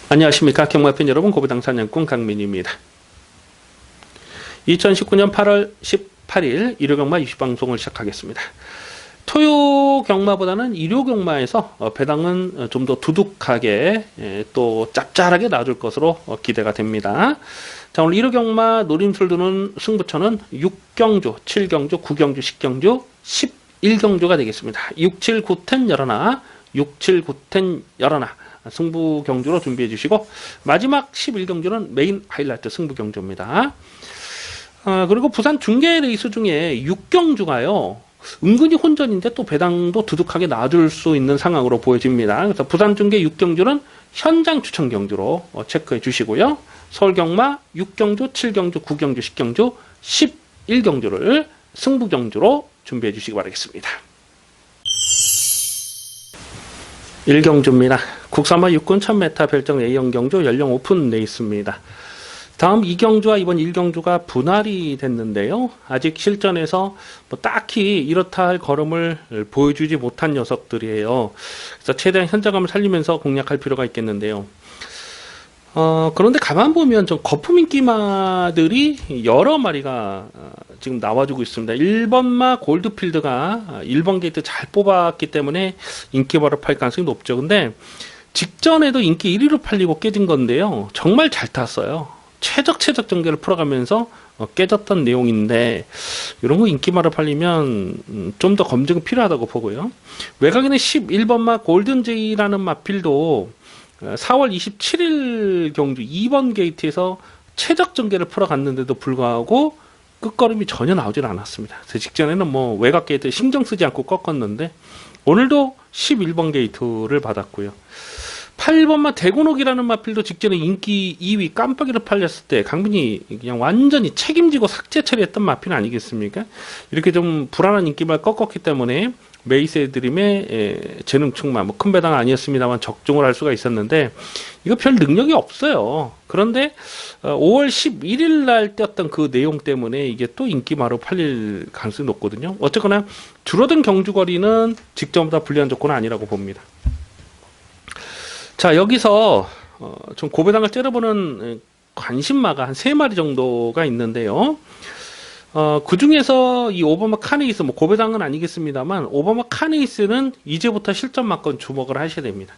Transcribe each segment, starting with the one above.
안녕하십니까 경마팬 여러분, 고배당 사냥꾼 강민입니다. 2019년 8월 18일 일요경마 20방송을 시작하겠습니다. 토요 경마보다는 일요 경마에서 배당은 좀 더 두둑하게 또 짭짤하게 나와줄 것으로 기대가 됩니다. 자, 오늘 일요 경마 노림수를 두는 승부처는 6경주, 7경주, 9경주, 10경주, 11경주가 되겠습니다. 6, 7, 9, 10 열어나 6, 7, 9, 10 열어나 승부 경주로 준비해 주시고, 마지막 11경주는 메인 하이라이트 승부 경주입니다. 그리고 부산 중계 레이스 중에 6경주가요 은근히 혼전인데 또 배당도 두둑하게 나와줄 수 있는 상황으로 보여집니다. 그래서 부산 중계 6경주는 현장 추천 경주로 체크해 주시고요, 서울 경마 6경주, 7경주, 9경주, 10경주, 11경주를 승부 경주로 준비해 주시기 바라겠습니다. 1경주입니다. 국산마 육군 1000m 별정 A형 경주 연령 오픈 레이스입니다. 다음 2경주와 이번 1경주가 분할이 됐는데요. 아직 실전에서 뭐 딱히 이렇다 할 걸음을 보여주지 못한 녀석들이에요. 그래서 최대한 현장감을 살리면서 공략할 필요가 있겠는데요. 그런데 가만 보면 좀 거품 인기마들이 여러 마리가 지금 나와주고 있습니다. 1번마 골드필드가 1번 게이트 잘 뽑았기 때문에 인기바로 팔 가능성이 높죠. 근데 직전에도 인기 1위로 팔리고 깨진 건데요, 정말 잘 탔어요. 최적 전개를 풀어가면서 깨졌던 내용인데, 이런 거 인기마로 팔리면 좀 더 검증이 필요하다고 보고요. 외곽에는 11번마 골든제이라는 마필도 4월 27일 경주 2번 게이트에서 최적 전개를 풀어갔는데도 불구하고 끝걸음이 전혀 나오질 않았습니다. 그래서 직전에는 뭐 외곽 게이트 신경 쓰지 않고 꺾었는데, 오늘도 11번 게이트를 받았고요. 8번마 대곤옥이라는 마필도 직전에 인기 2위 깜빡이를 팔렸을 때 강민이 그냥 완전히 책임지고 삭제 처리했던 마필 아니겠습니까? 이렇게 좀 불안한 인기만 꺾었기 때문에 메이세 드림의 재능 충만, 뭐 큰 배당 아니었습니다만 적중을 할 수가 있었는데, 이거 별 능력이 없어요. 그런데 5월 11일 날 떴던 그 내용 때문에 이게 또 인기마로 팔릴 가능성이 높거든요. 어쨌거나 줄어든 경주거리는 직전보다 불리한 조건은 아니라고 봅니다. 자, 여기서 좀 고배당을 째려보는 관심마가 한 3마리 정도가 있는데요. 그 중에서 이 오바마 카네이스, 뭐 고배당은 아니겠습니다만 오바마 카네이스는 이제부터 실전 막건 주목을 하셔야 됩니다.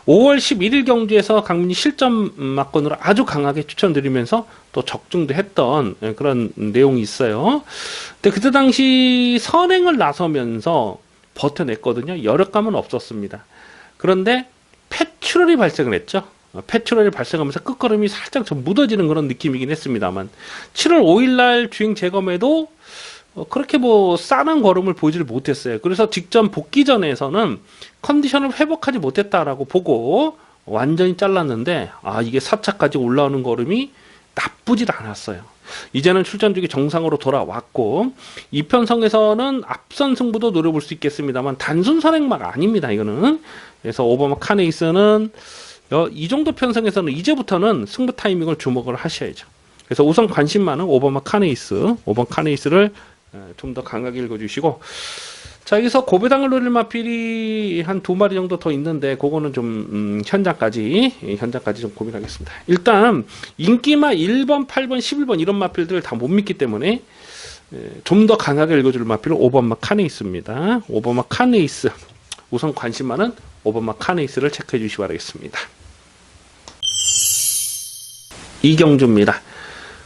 5월 11일 경주에서 강민이 실전 막건으로 아주 강하게 추천드리면서 또 적중도 했던 그런 내용이 있어요. 근데 그때 당시 선행을 나서면서 버텨냈거든요. 여력감은 없었습니다. 그런데 패출혈이 발생을 했죠. 패출혈이 발생하면서 끝걸음이 살짝 좀 묻어지는 그런 느낌이긴 했습니다만, 7월 5일날 주행 재검에도 그렇게 뭐 싸한 걸음을 보이지를 못했어요. 그래서 직전 복귀 전에서는 컨디션을 회복하지 못했다라고 보고 완전히 잘랐는데, 이게 4차까지 올라오는 걸음이 나쁘질 않았어요. 이제는 출전주기 정상으로 돌아왔고, 이편성에서는 앞선 승부도 노려볼 수 있겠습니다만 단순 선행마가 아닙니다, 이거는. 그래서 오바마 카네이스는 이 정도 편성에서는 이제부터는 승부 타이밍을 주목을 하셔야죠. 그래서 우선 관심 많은 오바마 카네이스를 좀 더 강하게 읽어주시고, 자, 여기서 고배당을 노릴 마필이 한 2마리 정도 더 있는데, 그거는 좀 현장까지 좀 고민하겠습니다. 일단 인기마 1번, 8번, 11번 이런 마필들을 다 못 믿기 때문에 좀 더 강하게 읽어줄 마필은 오바마 카네이스입니다. 오바마 카네이스, 우선 관심 많은 오바마 카네이스를 체크해 주시기 바라겠습니다. 2경주입니다.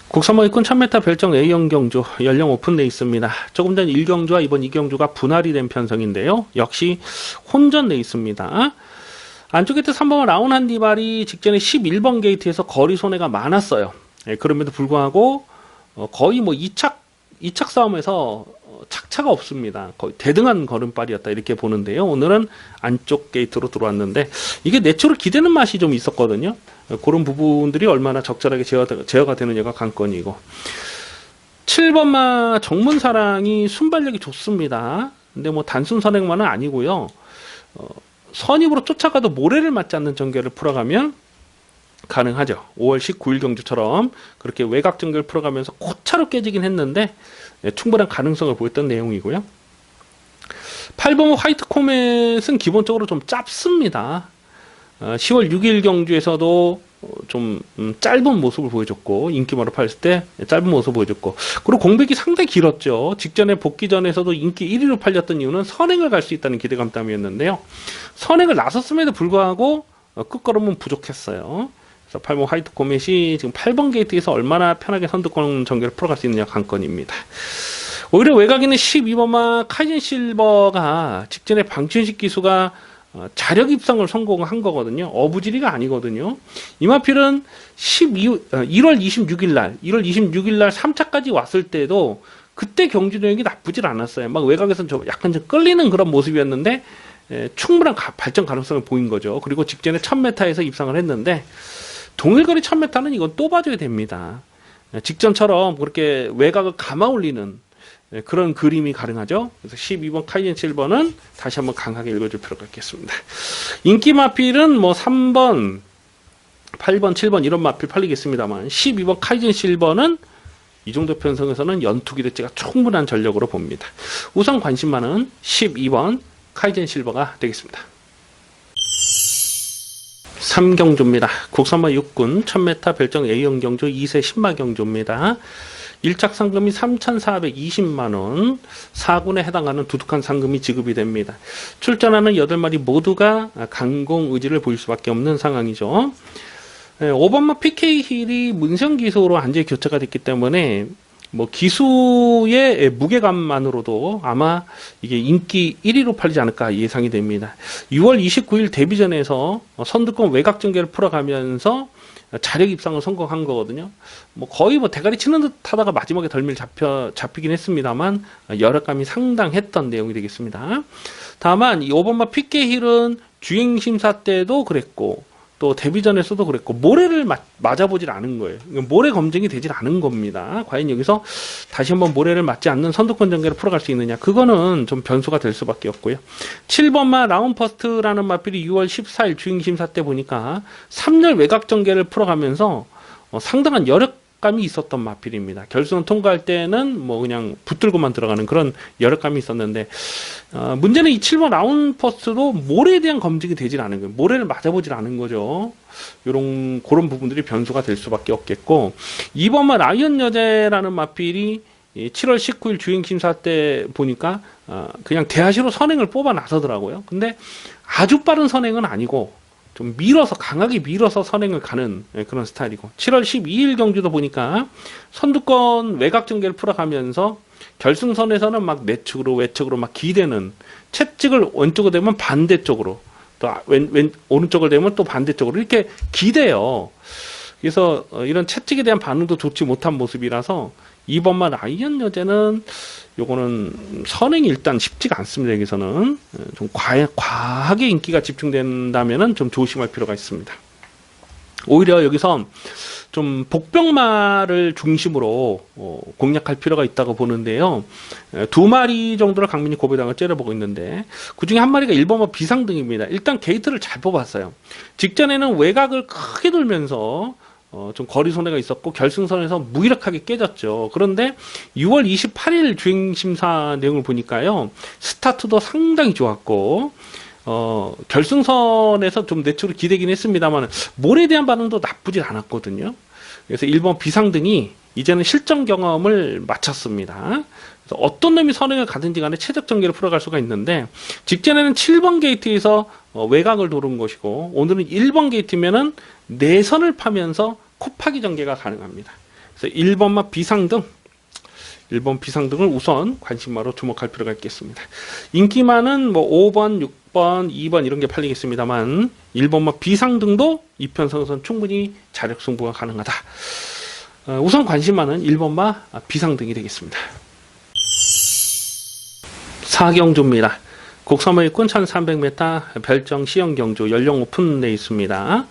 국산마 육군 1000m 별정 A형 경주 연령 오픈 레이스입니다. 조금 전 1경주와 이번 2경주가 분할이 된 편성인데요, 역시 혼전 레이스입니다. 안쪽 게이트 3번 라운 한디발이 직전에 11번 게이트에서 거리 손해가 많았어요. 그럼에도 불구하고 거의 뭐 2착 싸움에서 착차가 없습니다. 거의 대등한 걸음발이었다, 이렇게 보는데요. 오늘은 안쪽 게이트로 들어왔는데 이게 내추럴 기대는 맛이 좀 있었거든요. 그런 부분들이 얼마나 적절하게 제어가 되느냐가 관건이고, 7번마 정문사랑이 순발력이 좋습니다. 근데 뭐 단순 선행만은 아니고요, 선입으로 쫓아가도 모래를 맞지 않는 전개를 풀어가면 가능하죠. 5월 19일 경주처럼 그렇게 외곽 전개를 풀어가면서 고차로 깨지긴 했는데 충분한 가능성을 보였던 내용이고요. 8번 화이트 코멧은 기본적으로 좀 짧습니다. 10월 6일 경주에서도 좀 짧은 모습을 보여줬고 인기마로 팔았을 때 짧은 모습을 보여줬고 그리고 공백이 상당히 길었죠. 직전에 복귀전에서도 인기 1위로 팔렸던 이유는 선행을 갈 수 있다는 기대감 때문이었는데요. 선행을 나섰음에도 불구하고 끝걸음은 부족했어요. 그래서 8번 화이트 코멧이 지금 8번 게이트에서 얼마나 편하게 선두권 전개를 풀어갈 수 있느냐 관건입니다. 오히려 외곽에는 12번마 카이젠 실버가 직전에 방춘식 기수가 자력 입상을 성공한 거거든요. 어부지리가 아니거든요. 이 마필은 1월 26일 날 3차까지 왔을 때도 그때 경주 내용이 나쁘질 않았어요. 막 외곽에서는 좀 약간 좀 끌리는 그런 모습이었는데 충분한 발전 가능성을 보인 거죠. 그리고 직전에 1000m에서 입상을 했는데 동일거리 1000m는 이건 또 봐줘야 됩니다. 직전처럼 그렇게 외곽을 감아 올리는 그런 그림이 가능하죠. 그래서 12번 카이젠 실버는 다시 한번 강하게 읽어줄 필요가 있겠습니다. 인기 마필은 뭐 3번, 8번, 7번 이런 마필 팔리겠습니다만 12번 카이젠 실버는 이 정도 편성에서는 연투기 대체가 충분한 전력으로 봅니다. 우선 관심만은 12번 카이젠 실버가 되겠습니다. 3경주입니다. 국산마 6군 1000m 별정 A형 경주 2세 신마 경주입니다. 1착 상금이 3,420만원, 4군에 해당하는 두둑한 상금이 지급이 됩니다. 출전하는 8마리 모두가 강공 의지를 보일 수밖에 없는 상황이죠. 5번마 PK 힐이 문성 기수로 완전히 교체가 됐기 때문에 뭐 기수의 무게감만으로도 아마 이게 인기 1위로 팔리지 않을까 예상이 됩니다. 6월 29일 데뷔전에서 선두권 외곽 전개를 풀어가면서 자력 입상을 성공한 거거든요. 뭐 거의 뭐 대가리 치는 듯 하다가 마지막에 덜미를 잡히긴 했습니다만 여력감이 상당했던 내용이 되겠습니다. 다만 이 5번마 PK 힐은 주행 심사 때도 그랬고 또 데뷔전에서도 그랬고 모래를 맞아보질 않은 거예요. 모래 검증이 되질 않은 겁니다. 과연 여기서 다시 한번 모래를 맞지 않는 선두권 전개를 풀어갈 수 있느냐, 그거는 좀 변수가 될 수밖에 없고요. 7번마 라운퍼스트라는 마필이 6월 14일 주행심사 때 보니까 3열 외곽 전개를 풀어가면서 상당한 여력감이 있었던 마필입니다. 결승 통과할 때는 뭐 그냥 붙들고만 들어가는 그런 여력감이 있었는데 문제는 이 7번 라운퍼스트도 모래에 대한 검증이 되질 않은 거예요. 모래를 맞아보질 않은 거죠. 그런 부분들이 변수가 될 수밖에 없겠고, 2번마 라이언 여제라는 마필이 7월 19일 주행심사 때 보니까 그냥 대하시로 선행을 뽑아 나서더라고요. 근데 아주 빠른 선행은 아니고 좀 밀어서, 강하게 밀어서 선행을 가는 그런 스타일이고, 7월 12일 경주도 보니까 선두권 외곽 전개를 풀어가면서 결승선에서는 막 내측으로 외측으로 막 기대는, 채찍을 왼쪽으로 대면 반대쪽으로, 또 오른쪽을 대면 또 반대쪽으로 이렇게 기대요. 그래서 이런 채찍에 대한 반응도 좋지 못한 모습이라서 2번마 라이언 여제는 요거는 선행이 일단 쉽지가 않습니다. 여기서는 좀 과하게 인기가 집중된다면은 좀 조심할 필요가 있습니다. 오히려 여기서 좀 복병마를 중심으로 공략할 필요가 있다고 보는데요. 2마리 정도를 강민이 고배당을 째려보고 있는데 그 중에 한 마리가 1번마 비상등입니다. 일단 게이트를 잘 뽑았어요. 직전에는 외곽을 크게 돌면서 좀 거리 손해가 있었고 결승선에서 무기력하게 깨졌죠. 그런데 6월 28일 주행심사 내용을 보니까요, 스타트도 상당히 좋았고 결승선에서 좀 내추로 기대긴 했습니다만 몰에 대한 반응도 나쁘진 않았거든요. 그래서 1번 비상등이 이제는 실전 경험을 마쳤습니다. 그래서 어떤 놈이 선행을 가든지 간에 최적 전개를 풀어갈 수가 있는데, 직전에는 7번 게이트에서 외곽을 도는 것이고 오늘은 1번 게이트면은 내선을 파면서 코파기 전개가 가능합니다. 그래서 1번마 비상등, 1번 비상등을 우선 관심마로 주목할 필요가 있겠습니다. 인기마는 뭐 5번, 6번, 2번 이런 게 팔리겠습니다만 1번마 비상등도 이편성에서는 충분히 자력 승부가 가능하다. 우선 관심마는 1번마 비상등이 되겠습니다. 4경주입니다. 국산마 일꾼 1300m 별정 시형 경주 연령 오픈되어 있습니다.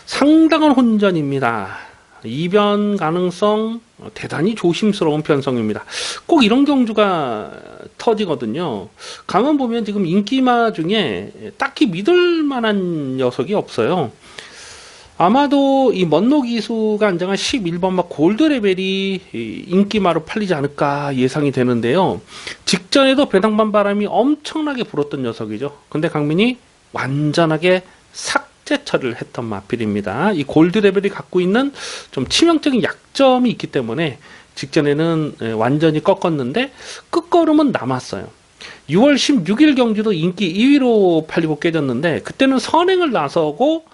상당한 혼전입니다. 이변 가능성 대단히 조심스러운 편성입니다. 꼭 이런 경주가 터지거든요. 가만 보면 지금 인기마 중에 딱히 믿을 만한 녀석이 없어요. 아마도 이 먼노 기수가 안정한 11번마 골드 레벨이 인기마로 팔리지 않을까 예상이 되는데요. 직전에도 배당반 바람이 엄청나게 불었던 녀석이죠. 근데 강민이 완전하게 싹 삭제 처리를 했던 마필입니다. 이 골드 레벨이 갖고 있는 좀 치명적인 약점이 있기 때문에 직전에는 완전히 꺾었는데 끝걸음은 남았어요. 6월 16일 경주도 인기 2위로 팔리고 깨졌는데 그때는 선행을 나서고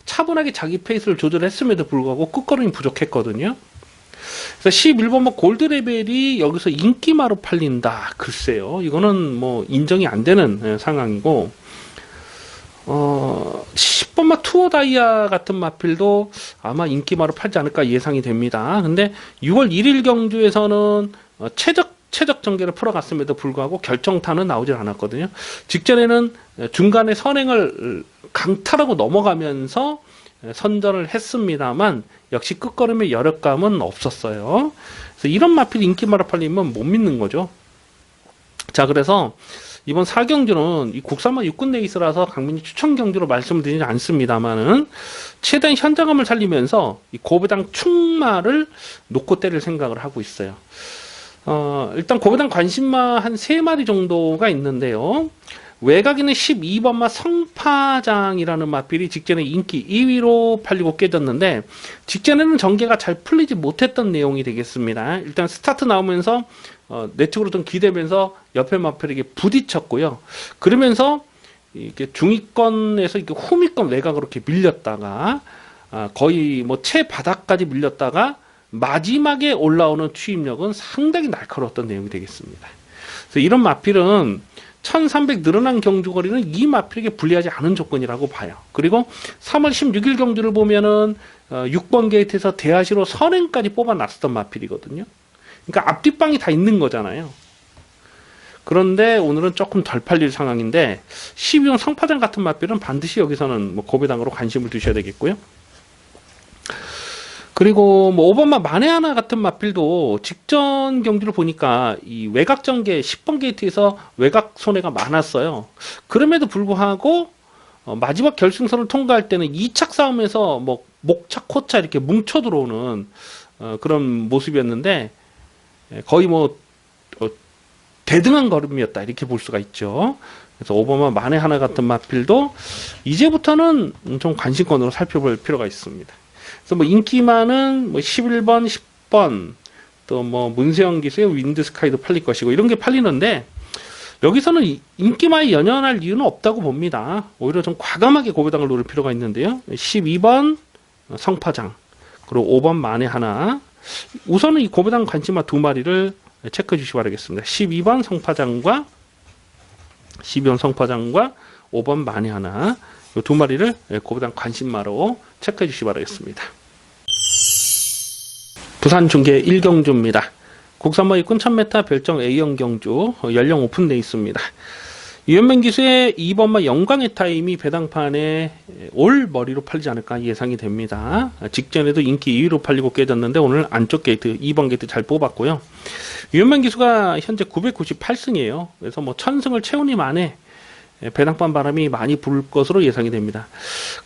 차분하게 자기 페이스를 조절했음에도 불구하고 끝걸음이 부족했거든요. 그래서 11번마 골드 레벨이 여기서 인기마로 팔린다. 글쎄요. 이거는 뭐 인정이 안 되는 상황이고 10번마 투어 다이아 같은 마필도 아마 인기마로 팔지 않을까 예상이 됩니다. 근데 6월 1일 경주에서는 최적 전개를 풀어갔음에도 불구하고 결정타는 나오질 않았거든요. 직전에는 중간에 선행을 강탈하고 넘어가면서 선전을 했습니다만 역시 끝걸음의 여력감은 없었어요. 그래서 이런 마필 인기마로 팔리면 못 믿는 거죠. 자, 그래서 이번 4경주는 이 국산마 육군 레이스라서 강민이 추천 경주로 말씀을 드리지 않습니다만은 최대한 현장감을 살리면서 이 고배당 충마를 놓고 때릴 생각을 하고 있어요. 일단 고배당 관심마 한 3마리 정도가 있는데요. 외곽에는 12번마 성파장이라는 마필이 직전에 인기 2위로 팔리고 깨졌는데 직전에는 전개가 잘 풀리지 못했던 내용이 되겠습니다. 일단 스타트 나오면서 내측으로 좀 기대면서 옆에 마필에게 부딪혔고요. 그러면서 이렇게 중위권에서 이렇게 후미권 외곽으로 이렇게 밀렸다가 거의 뭐 채 바닥까지 밀렸다가 마지막에 올라오는 추입력은 상당히 날카로웠던 내용이 되겠습니다. 그래서 이런 마필은 1300 늘어난 경주거리는 이 마필에게 불리하지 않은 조건이라고 봐요. 그리고 3월 16일 경주를 보면은 6번 게이트에서 대하시로 선행까지 뽑아놨었던 마필이거든요. 그러니까 앞뒷방이 다 있는 거잖아요. 그런데 오늘은 조금 덜 팔릴 상황인데 12번 성파장 같은 마필은 반드시 여기서는 뭐 고배당으로 관심을 두셔야 되겠고요. 그리고 뭐 5번마 만에하나 같은 마필도 직전 경주를 보니까 이 외곽 전개 10번 게이트에서 외곽 손해가 많았어요. 그럼에도 불구하고 마지막 결승선을 통과할 때는 2착 싸움에서 뭐 목차 코차 이렇게 뭉쳐 들어오는 그런 모습이었는데 거의 뭐 대등한 걸음이었다 이렇게 볼 수가 있죠. 그래서 5번마 만에하나 같은 마필도 이제부터는 좀 관심권으로 살펴볼 필요가 있습니다. 그래서 뭐 인기마는 뭐 11번, 10번, 또 뭐 문세영 기수의 윈드스카이도 팔릴 것이고 이런 게 팔리는데 여기서는 인기마에 연연할 이유는 없다고 봅니다. 오히려 좀 과감하게 고배당을 노릴 필요가 있는데요. 12번 성파장, 그리고 5번 만에 하나. 우선은 이 고배당 관심마 2마리를 체크해 주시기 바라겠습니다. 12번 성파장과 5번 만에 하나. 이 2마리를 고배당 관심마로 체크해 주시기 바라겠습니다. 부산 중계 1경주입니다. 국산마 육군 1000m 별정 A형 경주 연령 오픈되어 있습니다. 유현명 기수의 2번마 영광의 타임이 배당판에 올 머리로 팔리지 않을까 예상이 됩니다. 직전에도 인기 2위로 팔리고 깨졌는데 오늘 안쪽 게이트 2번 게이트 잘 뽑았고요. 유현명 기수가 현재 998승이에요. 그래서 뭐 1000승을 채우니 만에 배당판 바람이 많이 불 것으로 예상이 됩니다.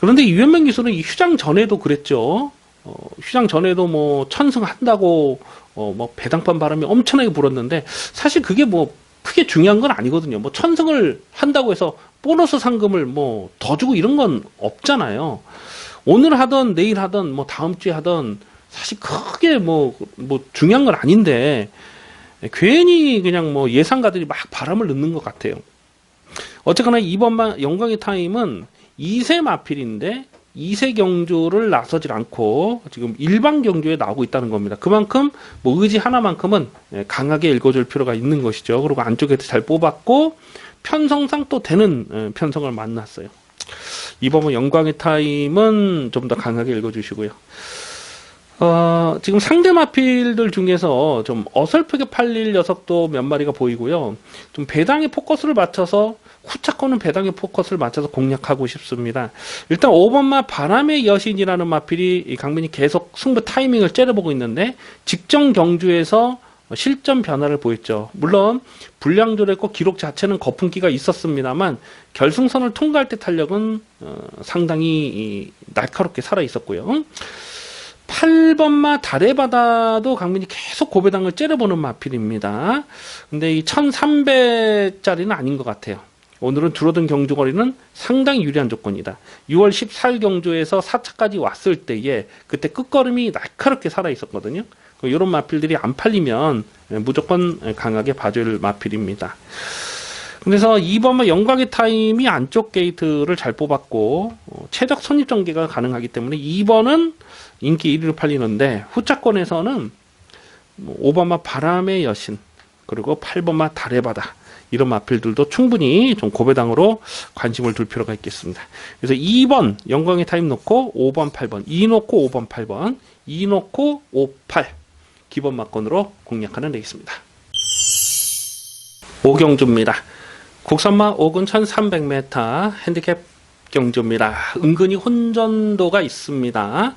그런데 유현명 기수는 이 휴장 전에도 그랬죠. 휴장 전에도 뭐 1000승 한다고 뭐 배당판 바람이 엄청나게 불었는데 사실 그게 뭐 크게 중요한 건 아니거든요. 뭐 1000승을 한다고 해서 보너스 상금을 뭐 더 주고 이런 건 없잖아요. 오늘 하던 내일 하던 뭐 다음 주에 하던 사실 크게 뭐 중요한 건 아닌데 괜히 그냥 뭐 예상가들이 막 바람을 넣는 것 같아요. 어쨌거나 이번 영광의 타임은 2세 마필인데 2세 경주를 나서질 않고 지금 일반 경주에 나오고 있다는 겁니다. 그만큼 뭐 의지 하나만큼은 강하게 읽어줄 필요가 있는 것이죠. 그리고 안쪽에도 잘 뽑았고 편성상 또 되는 편성을 만났어요. 이번 영광의 타임은 좀 더 강하게 읽어주시고요. 지금 상대 마필들 중에서 좀 어설프게 팔릴 녀석도 몇 마리가 보이고요. 좀 배당의 포커스를 맞춰서 후차권은 배당의 포커스를 맞춰서 공략하고 싶습니다. 일단 5번마 바람의 여신이라는 마필이 강민이 계속 승부 타이밍을 째려보고 있는데 직전 경주에서 실점 변화를 보였죠. 물론 불량조랬고 기록 자체는 거품기가 있었습니다만 결승선을 통과할 때 탄력은 상당히 날카롭게 살아 있었고요. 8번마 달의 바다도 강민이 계속 고배당을 째려보는 마필입니다. 근데 이 1300짜리는 아닌 것 같아요. 오늘은 줄어든 경주거리는 상당히 유리한 조건이다. 6월 14일 경주에서 4차까지 왔을 때에 그때 끝걸음이 날카롭게 살아 있었거든요. 이런 마필들이 안 팔리면 무조건 강하게 봐줄 마필입니다. 그래서 2번마 영광의 타임이 안쪽 게이트를 잘 뽑았고 최적 선입 전개가 가능하기 때문에 2번은 인기 1위로 팔리는데 후차권에서는 5번마 바람의 여신 그리고 8번마 달의 바다 이런 마필들도 충분히 좀 고배당으로 관심을 둘 필요가 있겠습니다. 그래서 2번 영광의 타임 놓고 5번 8번 2 놓고 5번 8번 2 놓고 5, 8 기본 막건으로 공략하는 레이스입니다. 5경주입니다. 국산마 5군 1300m 핸디캡 경주입니다. 은근히 혼전도가 있습니다.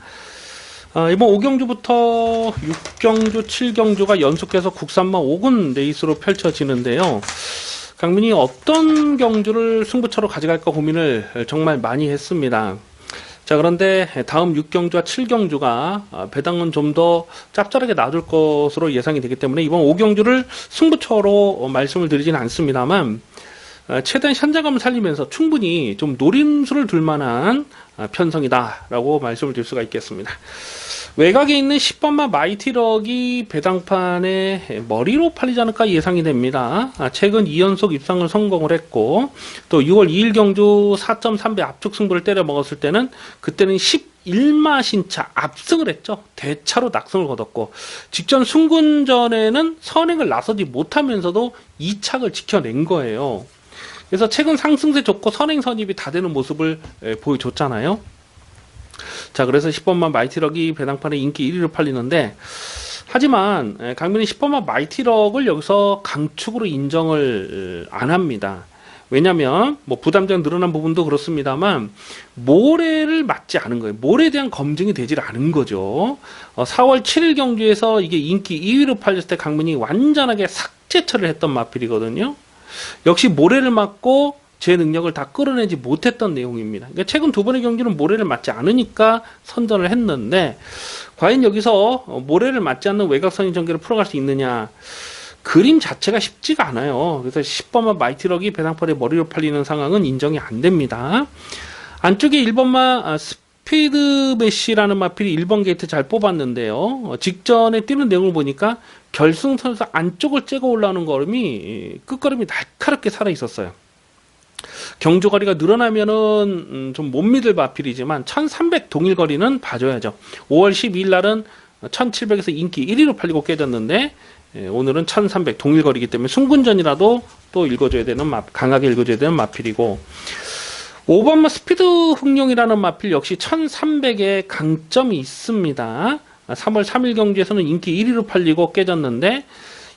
이번 5경주부터 6경주, 7경주가 연속해서 국산마 5군 레이스로 펼쳐지는데요. 강민이 어떤 경주를 승부처로 가져갈까 고민을 정말 많이 했습니다. 자, 그런데 다음 6경주와 7경주가 배당은 좀 더 짭짤하게 놔둘 것으로 예상이 되기 때문에 이번 5경주를 승부처로 말씀을 드리진 않습니다만 최대한 현장감을 살리면서 충분히 좀 노림수를 둘 만한 편성이다라고 말씀을 드릴 수가 있겠습니다. 외곽에 있는 10번마 마이티럭이 배당판에 머리로 팔리지 않을까 예상이 됩니다. 최근 2연속 입상을 성공을 했고 또 6월 2일 경주 4.3배 압축 승부를 때려 먹었을 때는 그때는 11마 신차 압승을 했죠. 대차로 낙승을 거뒀고 직전 순군전에는 선행을 나서지 못하면서도 2착을 지켜낸 거예요. 그래서 최근 상승세 좋고 선행 선입이 다 되는 모습을 보여줬잖아요. 자, 그래서 10번마 마이티럭이 배당판에 인기 1위로 팔리는데 하지만 강민이 10번마 마이티럭을 여기서 강축으로 인정을 안 합니다. 왜냐면 뭐 부담장 늘어난 부분도 그렇습니다만 모래를 맞지 않은 거예요. 모래에 대한 검증이 되질 않은 거죠. 4월 7일 경주에서 이게 인기 2위로 팔렸을 때 강민이 완전하게 삭제 처리를 했던 마필이거든요. 역시 모래를 맞고 제 능력을 다 끌어내지 못했던 내용입니다. 그러니까 최근 두 번의 경기는 모래를 맞지 않으니까 선전을 했는데 과연 여기서 모래를 맞지 않는 외곽선의 전개를 풀어갈 수 있느냐, 그림 자체가 쉽지가 않아요. 그래서 10번마 마이티럭이 배당판에 머리로 팔리는 상황은 인정이 안 됩니다. 안쪽에 1번마 스피드 메시라는 마필이 1번 게이트 잘 뽑았는데요. 직전에 뛰는 내용을 보니까 결승선에서 안쪽을 째고 올라오는 걸음이 끝걸음이 날카롭게 살아 있었어요. 경주거리가 늘어나면은 좀 못 믿을 마필이지만 1300 동일거리는 봐줘야죠. 5월 12일 날은 1700에서 인기 1위로 팔리고 깨졌는데 오늘은 1300 동일거리이기 때문에 순군전이라도 또 읽어줘야 되는 강하게 읽어줘야 되는 마필이고 5번마 스피드 흥룡이라는 마필 역시 1300의 강점이 있습니다. 3월 3일 경주에서는 인기 1위로 팔리고 깨졌는데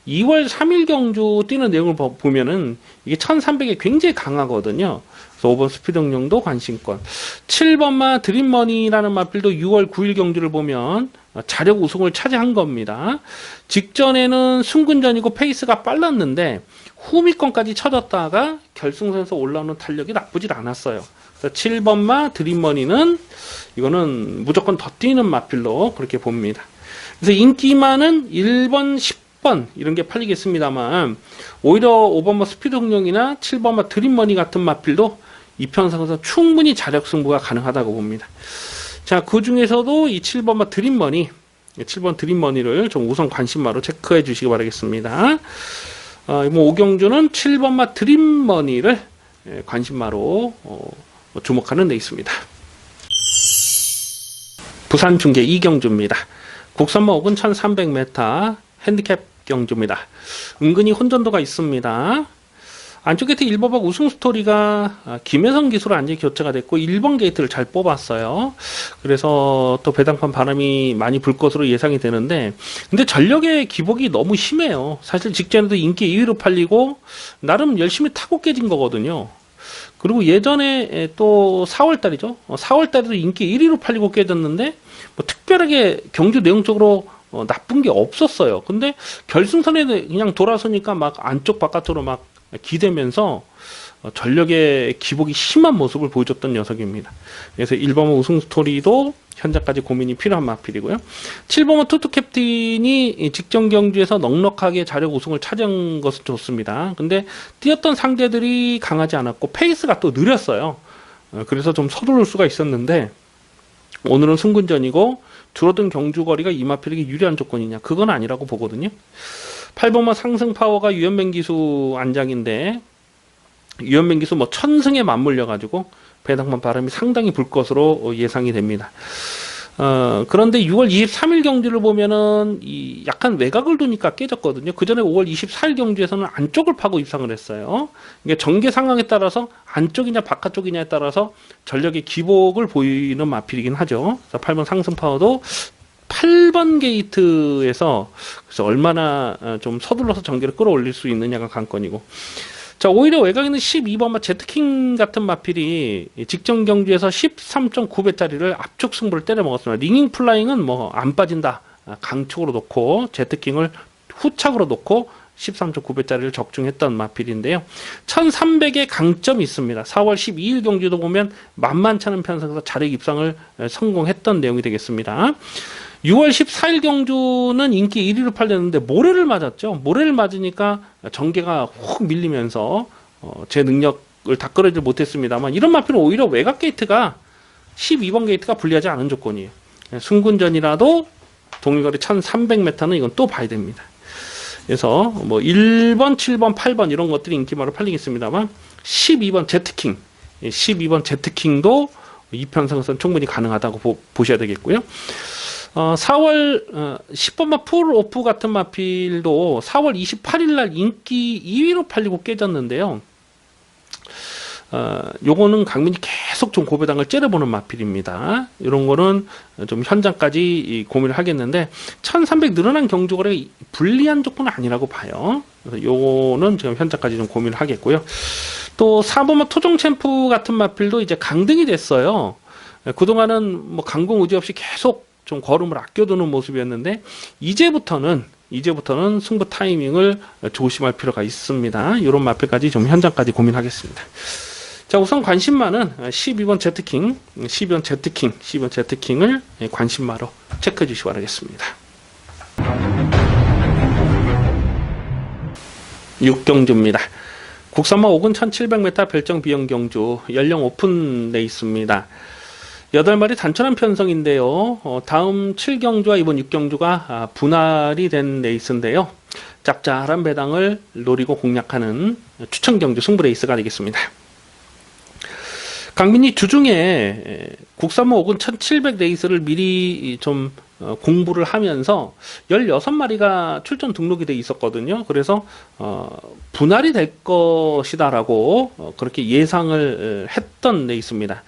2월 3일 경주 뛰는 내용을 보면은 이게 1300이 굉장히 강하거든요. 그래서 5번 스피드 흥룡도 관심권. 7번마 드림머니라는 마필도 6월 9일 경주를 보면 자력 우승을 차지한 겁니다. 직전에는 순군전이고 페이스가 빨랐는데 후미권까지 쳐졌다가 결승선에서 올라오는 탄력이 나쁘질 않았어요. 그래서 7번마 드림머니는 이거는 무조건 더 뛰는 마필로 그렇게 봅니다. 그래서 인기만은 1번, 10번 이런 게 팔리겠습니다만 오히려 5번마 스피드 흥룡이나 7번마 드림머니 같은 마필도 이 편성에서 충분히 자력 승부가 가능하다고 봅니다. 자, 그 중에서도 이 7번마 드림머니, 7번 드림머니를 좀 우선 관심마로 체크해 주시기 바라겠습니다. 이번 5경주는 7번마 드림머니를 관심마로 주목하는 데 있습니다. 부산 중계 2경주입니다. 국산마 5군 1300m 핸디캡 경주입니다. 은근히 혼전도가 있습니다. 안쪽 게이트 1번박 우승 스토리가 김혜성 기수로 완전히 교체가 됐고 1번 게이트를 잘 뽑았어요. 그래서 또 배당판 바람이 많이 불 것으로 예상이 되는데 근데 전력의 기복이 너무 심해요. 사실 직전에도 인기 2위로 팔리고 나름 열심히 타고 깨진 거거든요. 그리고 예전에 또 4월달이죠. 4월달에도 인기 1위로 팔리고 깨졌는데 뭐 특별하게 경주 내용적으로 나쁜 게 없었어요. 근데 결승선에 그냥 돌아서니까 막 안쪽 바깥으로 막 기대면서 전력의 기복이 심한 모습을 보여줬던 녀석입니다. 그래서 1번호 우승 스토리도 현재까지 고민이 필요한 마필이고요. 7번호 투투 캡틴이 직전 경주에서 넉넉하게 자력 우승을 차지한 것은 좋습니다. 근데 뛰었던 상대들이 강하지 않았고 페이스가 또 느렸어요. 그래서 좀 서두를 수가 있었는데 오늘은 승군전이고 줄어든 경주거리가 이 마필에게 유리한 조건이냐, 그건 아니라고 보거든요. 8번호 상승 파워가 유연맹 기수 안장인데 유연맹 기수 뭐 천승에 맞물려 가지고 배당판 바람이 상당히 불 것으로 예상이 됩니다. 그런데 6월 23일 경주를 보면은 이 약간 외곽을 두니까 깨졌거든요. 그 전에 5월 24일 경주에서는 안쪽을 파고 입상을 했어요. 이게 전개 상황에 따라서 안쪽이냐 바깥쪽이냐에 따라서 전력의 기복을 보이는 마필이긴 하죠. 그래서 8번 상승 파워도 8번 게이트에서 그래서 얼마나 좀 서둘러서 전개를 끌어올릴 수 있느냐가 관건이고, 자, 오히려 외곽에 있는 12번 제트킹 같은 마필이 직전 경주에서 13.9배짜리를 압축 승부를 때려 먹었습니다. 링잉 플라잉은 뭐 안 빠진다, 강축으로 놓고 제트킹을 후착으로 놓고 13.9배짜리를 적중했던 마필인데요. 1300의 강점이 있습니다. 4월 12일 경주도 보면 만만치 않은 편성에서 자력 입상을 성공했던 내용이 되겠습니다. 6월 14일 경주는 인기 1위로 팔렸는데 모래를 맞았죠. 모래를 맞으니까 전개가 훅 밀리면서 제 능력을 다 끌어내지 못했습니다만, 이런 마필은 오히려 외곽 게이트가 12번 게이트가 불리하지 않은 조건이에요. 승군전이라도 동일거리 1300m는 이건 또 봐야 됩니다. 그래서 뭐 1번, 7번, 8번 이런 것들이 인기마로 팔리겠습니다만 12번 제트킹, 12번 제트킹도 이편성에서는 충분히 가능하다고 보셔야 되겠고요. 4월 10번마 풀오프 같은 마필도 4월 28일 날 인기 2위로 팔리고 깨졌는데요. 요거는 강민이 계속 좀 고배당을 째려보는 마필입니다. 이런 거는 좀 현장까지 고민을 하겠는데 1300 늘어난 경주거래가 불리한 조건은 아니라고 봐요. 그래서 요거는 지금 현장까지 좀 고민을 하겠고요. 또 4번마 토종 챔프 같은 마필도 이제 강등이 됐어요. 그동안은 뭐 강공 의지 없이 계속 좀 걸음을 아껴두는 모습이었는데 이제부터는 승부 타이밍을 조심할 필요가 있습니다. 이런 마필까지 좀 현장까지 고민하겠습니다. 자, 우선 관심마는 12번 제트킹, 12번 제트킹을 관심마로 체크해 주시기 바라겠습니다. 6경주입니다. 국산마 5군 1700m 별정 비영 경주 연령 오픈돼 있습니다. 8마리 단촐한 편성인데요. 다음 7경주와 이번 6경주가 분할이 된 레이스인데요. 짭짤한 배당을 노리고 공략하는 추천 경주 승부 레이스가 되겠습니다. 강민이 주중에 국산마 5군 1700 레이스를 미리 좀 공부를 하면서 16마리가 출전 등록이 돼 있었거든요. 그래서 분할이 될 것이다 라고 그렇게 예상을 했던 레이스입니다.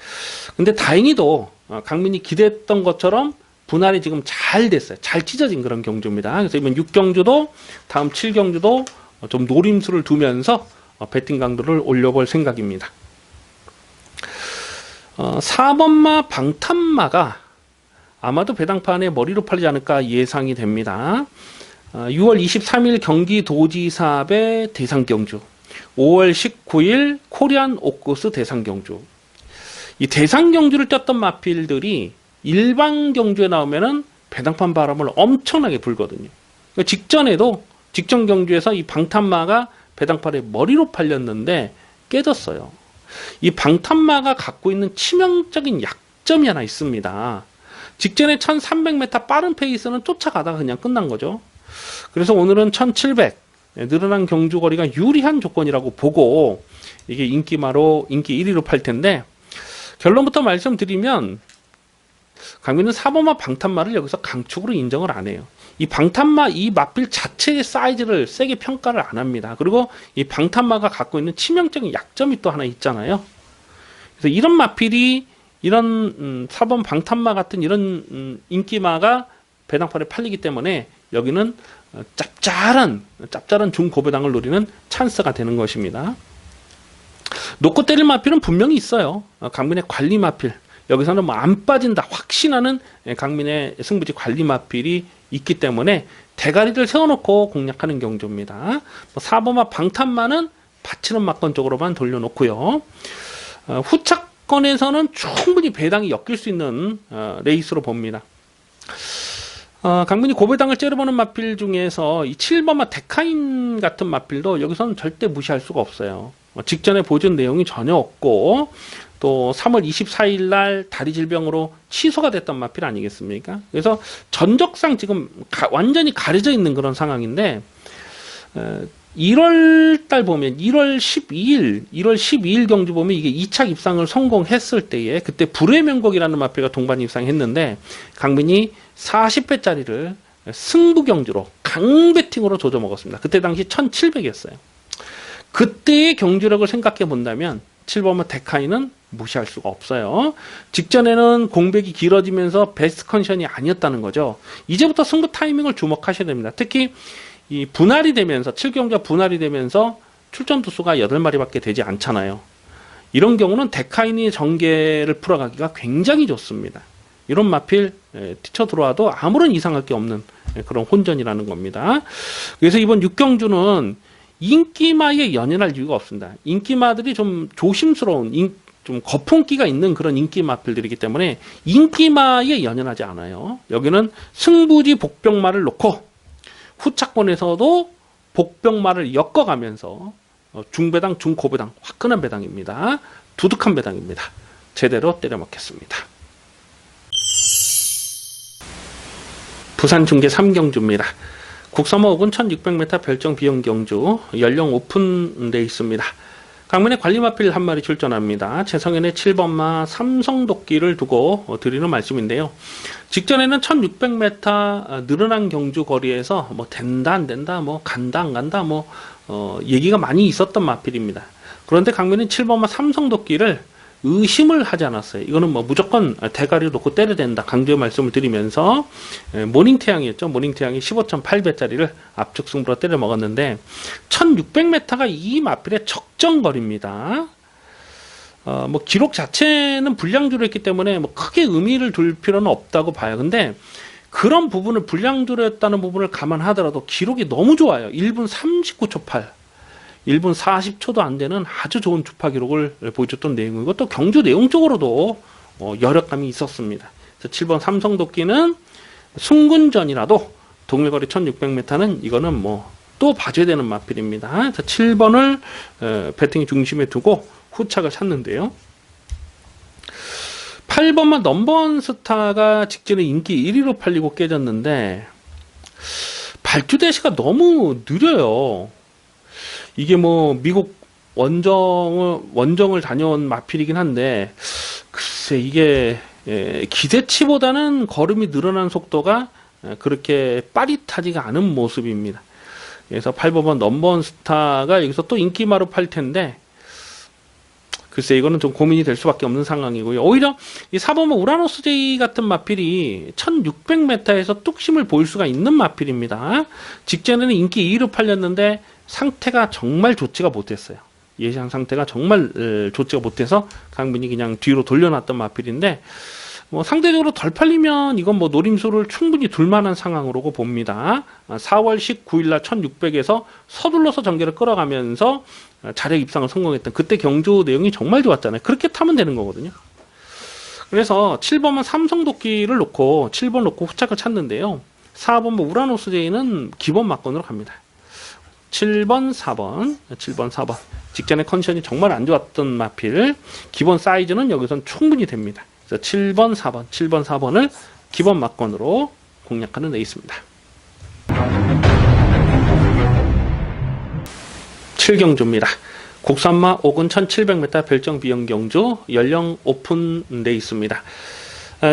근데 다행히도 강민이 기대했던 것처럼 분할이 지금 잘 됐어요. 잘 찢어진 그런 경주입니다. 그래서 이번 6경주도 다음 7경주도 좀 노림수를 두면서 배팅 강도를 올려볼 생각입니다. 4번마 방탄마가 아마도 배당판에 머리로 팔리지 않을까 예상이 됩니다. 6월 23일 경기도지사배 대상경주, 5월 19일 코리안 옥구스 대상경주. 이 대상경주를 떴던 마필들이 일반 경주에 나오면은 배당판 바람을 엄청나게 불거든요. 그러니까 직전 경주에서 이 방탄마가 배당판에 머리로 팔렸는데 깨졌어요. 이 방탄마가 갖고 있는 치명적인 약점이 하나 있습니다. 직전에 1300m 빠른 페이스는 쫓아가다가 그냥 끝난 거죠. 그래서 오늘은 1700 늘어난 경주거리가 유리한 조건이라고 보고 이게 인기 1위로 팔 텐데, 결론부터 말씀드리면 강민은 4번마 방탄마를 여기서 강축으로 인정을 안 해요. 이 방탄마 이 마필 자체의 사이즈를 세게 평가를 안 합니다. 그리고 이 방탄마가 갖고 있는 치명적인 약점이 또 하나 있잖아요. 그래서 이런 마필이 이런 4번 방탄마 같은 이런 인기마가 배당판에 팔리기 때문에 여기는 짭짤한 중고배당을 노리는 찬스가 되는 것입니다. 놓고 때릴 마필은 분명히 있어요. 강민의 관리 마필, 여기서는 뭐 안 빠진다 확신하는 강민의 승부지 관리 마필이 있기 때문에 대가리를 세워놓고 공략하는 경주입니다. 4번마 방탄마는 받치는 막건 쪽으로만 돌려놓고요. 후차권에서는 충분히 배당이 엮일 수 있는 레이스로 봅니다. 강민이 고배당을 째려보는 마필 중에서 이 7번마 데카인 같은 마필도 여기서는 절대 무시할 수가 없어요. 직전에 보여준 내용이 전혀 없고 또 3월 24일 날 다리 질병으로 취소가 됐던 마필 아니겠습니까? 그래서 전적상 지금 완전히 가려져 있는 그런 상황인데 1월 달 보면 1월 12일 경주 보면 이게 2차 입상을 성공했을 때에 그때 불의 명곡이라는 마필과 동반 입상했는데 강민이 40회짜리를 승부 경주로 강배팅으로 조져 먹었습니다. 그때 당시 1700이었어요. 그때의 경주력을 생각해 본다면 7번마 데카이는 무시할 수가 없어요. 직전에는 공백이 길어지면서 베스트 컨디션이 아니었다는 거죠. 이제부터 승부 타이밍을 주목하셔야 됩니다. 특히 이 분할이 되면서 7경주가 분할이 되면서 출전 두수가 8마리밖에 되지 않잖아요. 이런 경우는 데카인이 전개를 풀어가기가 굉장히 좋습니다. 이런 마필 뛰쳐 들어와도 아무런 이상할 게 없는 그런 혼전이라는 겁니다. 그래서 이번 6경주는 인기마에 연연할 이유가 없습니다. 인기마들이 좀 조심스러운 좀 거품기가 있는 그런 인기 마필들이기 때문에 인기마에 연연하지 않아요. 여기는 승부지 복병마를 놓고 후차권에서도 복병마를 엮어가면서 중배당, 중고배당, 화끈한 배당입니다. 두둑한 배당입니다. 제대로 때려 맞겠습니다. 부산 중계 3경주입니다. 국삼호 5군 1600m 별정 비용 경주 연령 오픈돼 있습니다. 강민의 관리마필 한 마리 출전합니다. 재성현의 7번마 삼성도끼를 두고 드리는 말씀인데요. 직전에는 1600m 늘어난 경주 거리에서 뭐 된다 안 된다 뭐 간다 안 간다 뭐 얘기가 많이 있었던 마필입니다. 그런데 강민은 7번마 삼성도끼를 의심을 하지 않았어요. 이거는 뭐 무조건 대가리 놓고 때려야 된다 강조의 말씀을 드리면서 모닝태양이었죠. 모닝태양이 15.8배짜리를 압축 승부로 때려 먹었는데 1600m가 이 마필의 적정거리입니다. 뭐 기록 자체는 불량주로 했기 때문에 뭐 크게 의미를 둘 필요는 없다고 봐요. 근데 그런 부분을 불량주로 했다는 부분을 감안하더라도 기록이 너무 좋아요. 1분 39초 8 1분 40초도 안 되는 아주 좋은 주파 기록을 보여줬던 내용이고 또 경주 내용적으로도 여력감이 있었습니다. 그래서 7번 삼성도끼는 순군전이라도 동일거리 1600m는 이거는 뭐 또 봐줘야 되는 마필입니다. 그래서 7번을 배팅 중심에 두고 후착을 찾는데요. 8번만 넘버원 스타가 직전에 인기 1위로 팔리고 깨졌는데 발주 대시가 너무 느려요. 이게 뭐 미국 원정을 다녀온 마필이긴 한데 글쎄 이게 기대치보다는 걸음이 늘어난 속도가 그렇게 빠릿하지가 않은 모습입니다. 그래서 8번만 넘버원 스타가 여기서 또 인기마로 팔 텐데 글쎄 이거는 좀 고민이 될 수밖에 없는 상황이고요. 오히려 이 4번만 우라노스 제이 같은 마필이 1600m에서 뚝심을 보일 수가 있는 마필입니다. 직전에는 인기 2위로 팔렸는데 상태가 정말 좋지가 못했어요. 예상 상태가 정말 좋지가 못해서 강민이 그냥 뒤로 돌려놨던 마필인데 뭐 상대적으로 덜 팔리면 이건 뭐 노림수를 충분히 둘만한 상황으로 봅니다. 4월 19일 날 1600에서 서둘러서 전개를 끌어가면서 자력 입상을 성공했던 그때 경주 내용이 정말 좋았잖아요. 그렇게 타면 되는 거거든요. 그래서 7번만 삼성도끼를 놓고 7번 놓고 후착을 찾는데요. 4번 뭐 우라노스 제이는 기본 막건으로 갑니다. 7번 4번 직전에 컨디션이 정말 안 좋았던 마필 기본 사이즈는 여기선 충분히 됩니다. 그래서 7번 4번을 기본 막건으로 공략하는 레이스입니다. 7경주입니다. 국산마 5군 1700m 별정 비용 경주 연령 오픈 레이스입니다.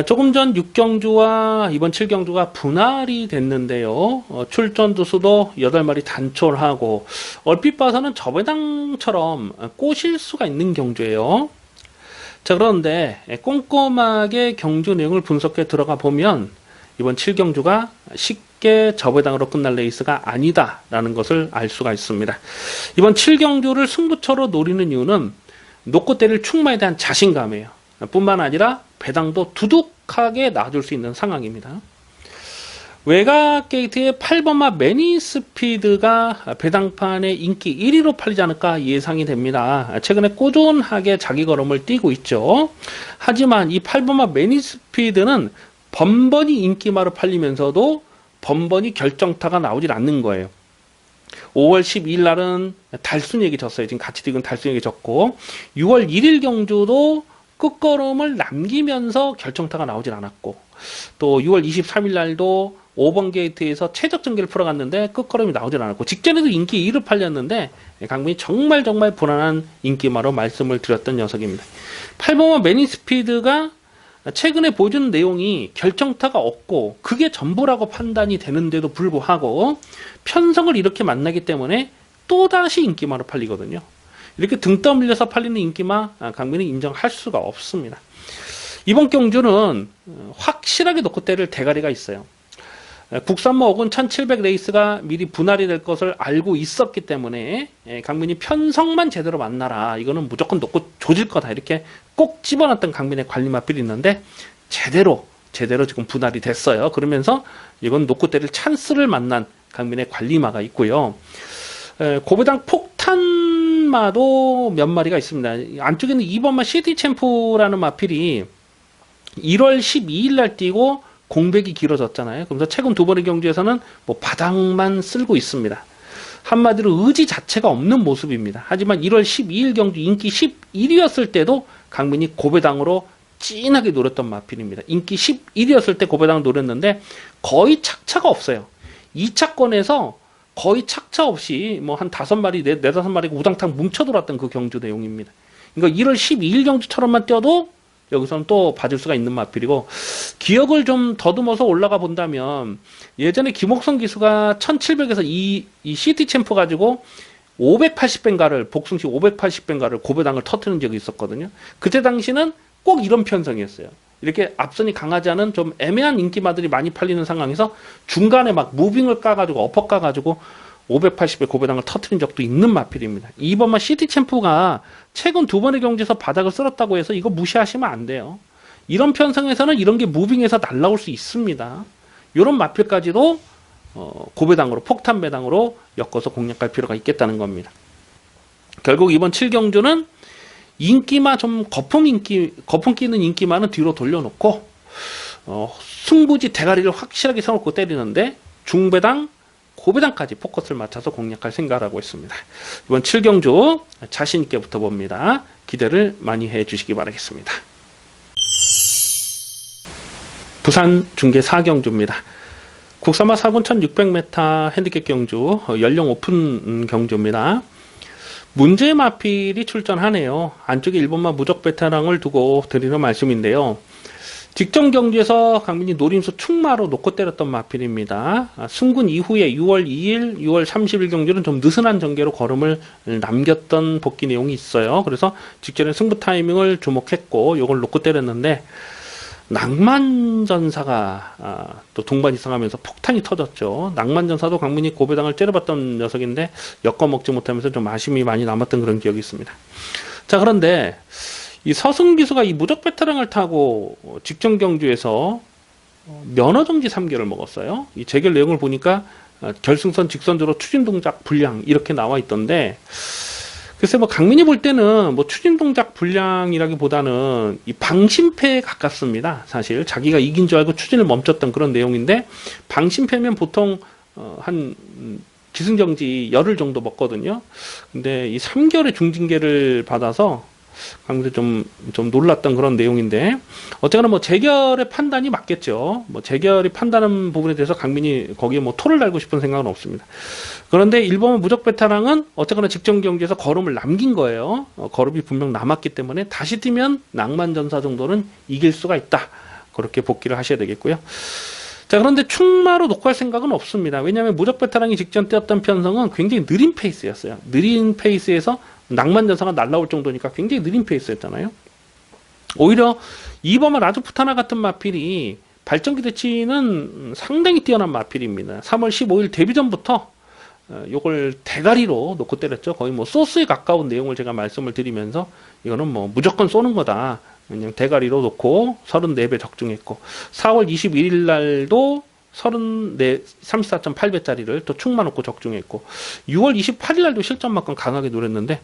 조금 전 6경주와 이번 7경주가 분할이 됐는데요. 출전 두수도 8마리 단촐하고 얼핏 봐서는 저배당처럼 꼬실 수가 있는 경주예요. 자, 그런데 꼼꼼하게 경주 내용을 분석해 들어가 보면 이번 7경주가 쉽게 저배당으로 끝날 레이스가 아니다라는 것을 알 수가 있습니다. 이번 7경주를 승부처로 노리는 이유는 놓고 때릴 충마에 대한 자신감이에요. 뿐만 아니라 배당도 두둑하게 놔줄 수 있는 상황입니다. 외곽 게이트의 8번마 매니스피드가 배당판의 인기 1위로 팔리지 않을까 예상이 됩니다. 최근에 꾸준하게 자기 걸음을 띄고 있죠. 하지만 이 8번마 매니스피드는 번번이 인기마로 팔리면서도 번번이 결정타가 나오질 않는 거예요. 5월 12일 날은 달순이에게 졌어요. 지금 같이 뛰은 달순이에게 졌고 6월 1일 경주도 끝걸음을 남기면서 결정타가 나오질 않았고 또 6월 23일 날도 5번 게이트에서 최적 전개를 풀어갔는데 끝걸음이 나오질 않았고 직전에도 인기 2를 팔렸는데 강민이 정말 불안한 인기마로 말씀을 드렸던 녀석입니다. 8번마 매니스피드가 최근에 보여주는 내용이 결정타가 없고 그게 전부라고 판단이 되는데도 불구하고 편성을 이렇게 만나기 때문에 또다시 인기마로 팔리거든요. 이렇게 등 떠밀려서 팔리는 인기마 강민은 인정할 수가 없습니다. 이번 경주는 확실하게 놓고 때릴 대가리가 있어요. 국산모 혹은 1700 레이스가 미리 분할이 될 것을 알고 있었기 때문에 강민이 편성만 제대로 만나라. 이거는 무조건 놓고 조질 거다. 이렇게 꼭 집어놨던 강민의 관리마필이 있는데 제대로 지금 분할이 됐어요. 그러면서 이건 놓고 때릴 찬스를 만난 강민의 관리마가 있고요. 고배당 폭탄마도 몇 마리가 있습니다. 안쪽에는 2번마 시티 챔프라는 마필이 1월 12일 날 뛰고 공백이 길어졌잖아요. 그래서 최근 두 번의 경주에서는 뭐 바닥만 쓸고 있습니다. 한마디로 의지 자체가 없는 모습입니다. 하지만 1월 12일 경주 인기 11위였을 때도 강민이 고배당으로 찐하게 노렸던 마필입니다. 인기 11위였을 때 고배당을 노렸는데 거의 착차가 없어요. 2차권에서 거의 착차 없이 뭐 한 5마리, 4~5마리가 우당탕 뭉쳐돌았던 그 경주 내용입니다. 그러니까 1월 12일 경주처럼만 뛰어도 여기서는 또 봐줄 수가 있는 마필이고 기억을 좀 더듬어서 올라가 본다면 예전에 김옥성 기수가 1700에서 이 시티 챔프 가지고 580뱅가를 복숭시 580뱅가를 고배당을 터트린 적이 있었거든요. 그때 당시는 꼭 이런 편성이었어요. 이렇게 앞선이 강하지 않은 좀 애매한 인기마들이 많이 팔리는 상황에서 중간에 막 무빙을 까가지고 엎어 까가지고 580배 고배당을 터트린 적도 있는 마필입니다. 이번만 시티 챔프가 최근 두 번의 경주에서 바닥을 쓸었다고 해서 이거 무시하시면 안 돼요. 이런 편성에서는 이런 게 무빙에서 날라올 수 있습니다. 이런 마필까지도 고배당으로 폭탄 배당으로 엮어서 공략할 필요가 있겠다는 겁니다. 결국 이번 7경주는 인기마 좀 거품 끼는 인기마는 뒤로 돌려놓고 승부지 대가리를 확실하게 세워놓고 때리는데 중배당 고배당까지 포커스를 맞춰서 공략할 생각을 하고 있습니다. 이번 7경주 자신있게 붙어봅니다. 기대를 많이 해주시기 바라겠습니다. 부산 중계 4경주입니다. 국산마 4군 1600m 핸디캡 경주 연령 오픈 경주입니다. 문제의 마필이 출전하네요. 안쪽에 1번마 무적 베테랑을 두고 드리는 말씀인데요. 직전 경주에서 강민이 노림수 충마로 놓고 때렸던 마필입니다. 승군 이후에 6월 2일, 6월 30일 경주는 좀 느슨한 전개로 걸음을 남겼던 복귀 내용이 있어요. 그래서 직전에 승부 타이밍을 주목했고 이걸 놓고 때렸는데 낭만전사가 또 동반 이상하면서 폭탄이 터졌죠. 낭만전사도 강민이 고배당을 째려봤던 녀석인데 엮어먹지 못하면서 좀 아쉬움이 많이 남았던 그런 기억이 있습니다. 자, 그런데 이 서승기수가 이 무적 베테랑을 타고 직전 경주에서 면허정지 3개를 먹었어요. 이 재결 내용을 보니까 결승선 직선적으로 추진 동작 불량 이렇게 나와 있던데 글쎄 뭐 강민이 볼 때는 뭐 추진 동작 불량이라기보다는 이 방심패에 가깝습니다. 사실 자기가 이긴 줄 알고 추진을 멈췄던 그런 내용인데 방심패면 보통 한 기승정지 열흘 정도 먹거든요. 근데 이 3개월의 중징계를 받아서 강민도 좀 놀랐던 그런 내용인데 어쨌거나 뭐 재결의 판단이 맞겠죠. 뭐 재결이 판단하는 부분에 대해서 강민이 거기에 뭐 토를 달고 싶은 생각은 없습니다. 그런데 일본 무적 베테랑은 어쨌거나 직전 경기에서 걸음을 남긴 거예요. 걸음이 분명 남았기 때문에 다시 뛰면 낭만전사 정도는 이길 수가 있다. 그렇게 복귀를 하셔야 되겠고요. 자, 그런데 충마로 놓고 할 생각은 없습니다. 왜냐하면 무적 베테랑이 직전 뛰었던 편성은 굉장히 느린 페이스였어요. 느린 페이스에서 낭만전사가 날라올 정도니까 굉장히 느린 페이스였잖아요. 오히려 2번마 라주푸타나 같은 마필이 발전기 대치는 상당히 뛰어난 마필입니다. 3월 15일 데뷔전부터 요걸 대가리로 놓고 때렸죠. 거의 뭐 소스에 가까운 내용을 제가 말씀을 드리면서 이거는 뭐 무조건 쏘는 거다. 그냥 대가리로 놓고 34배 적중했고 4월 21일 날도 34, 34.8배짜리를 또 축만 놓고 적중했고 6월 28일 날도 실전 막건 강하게 노렸는데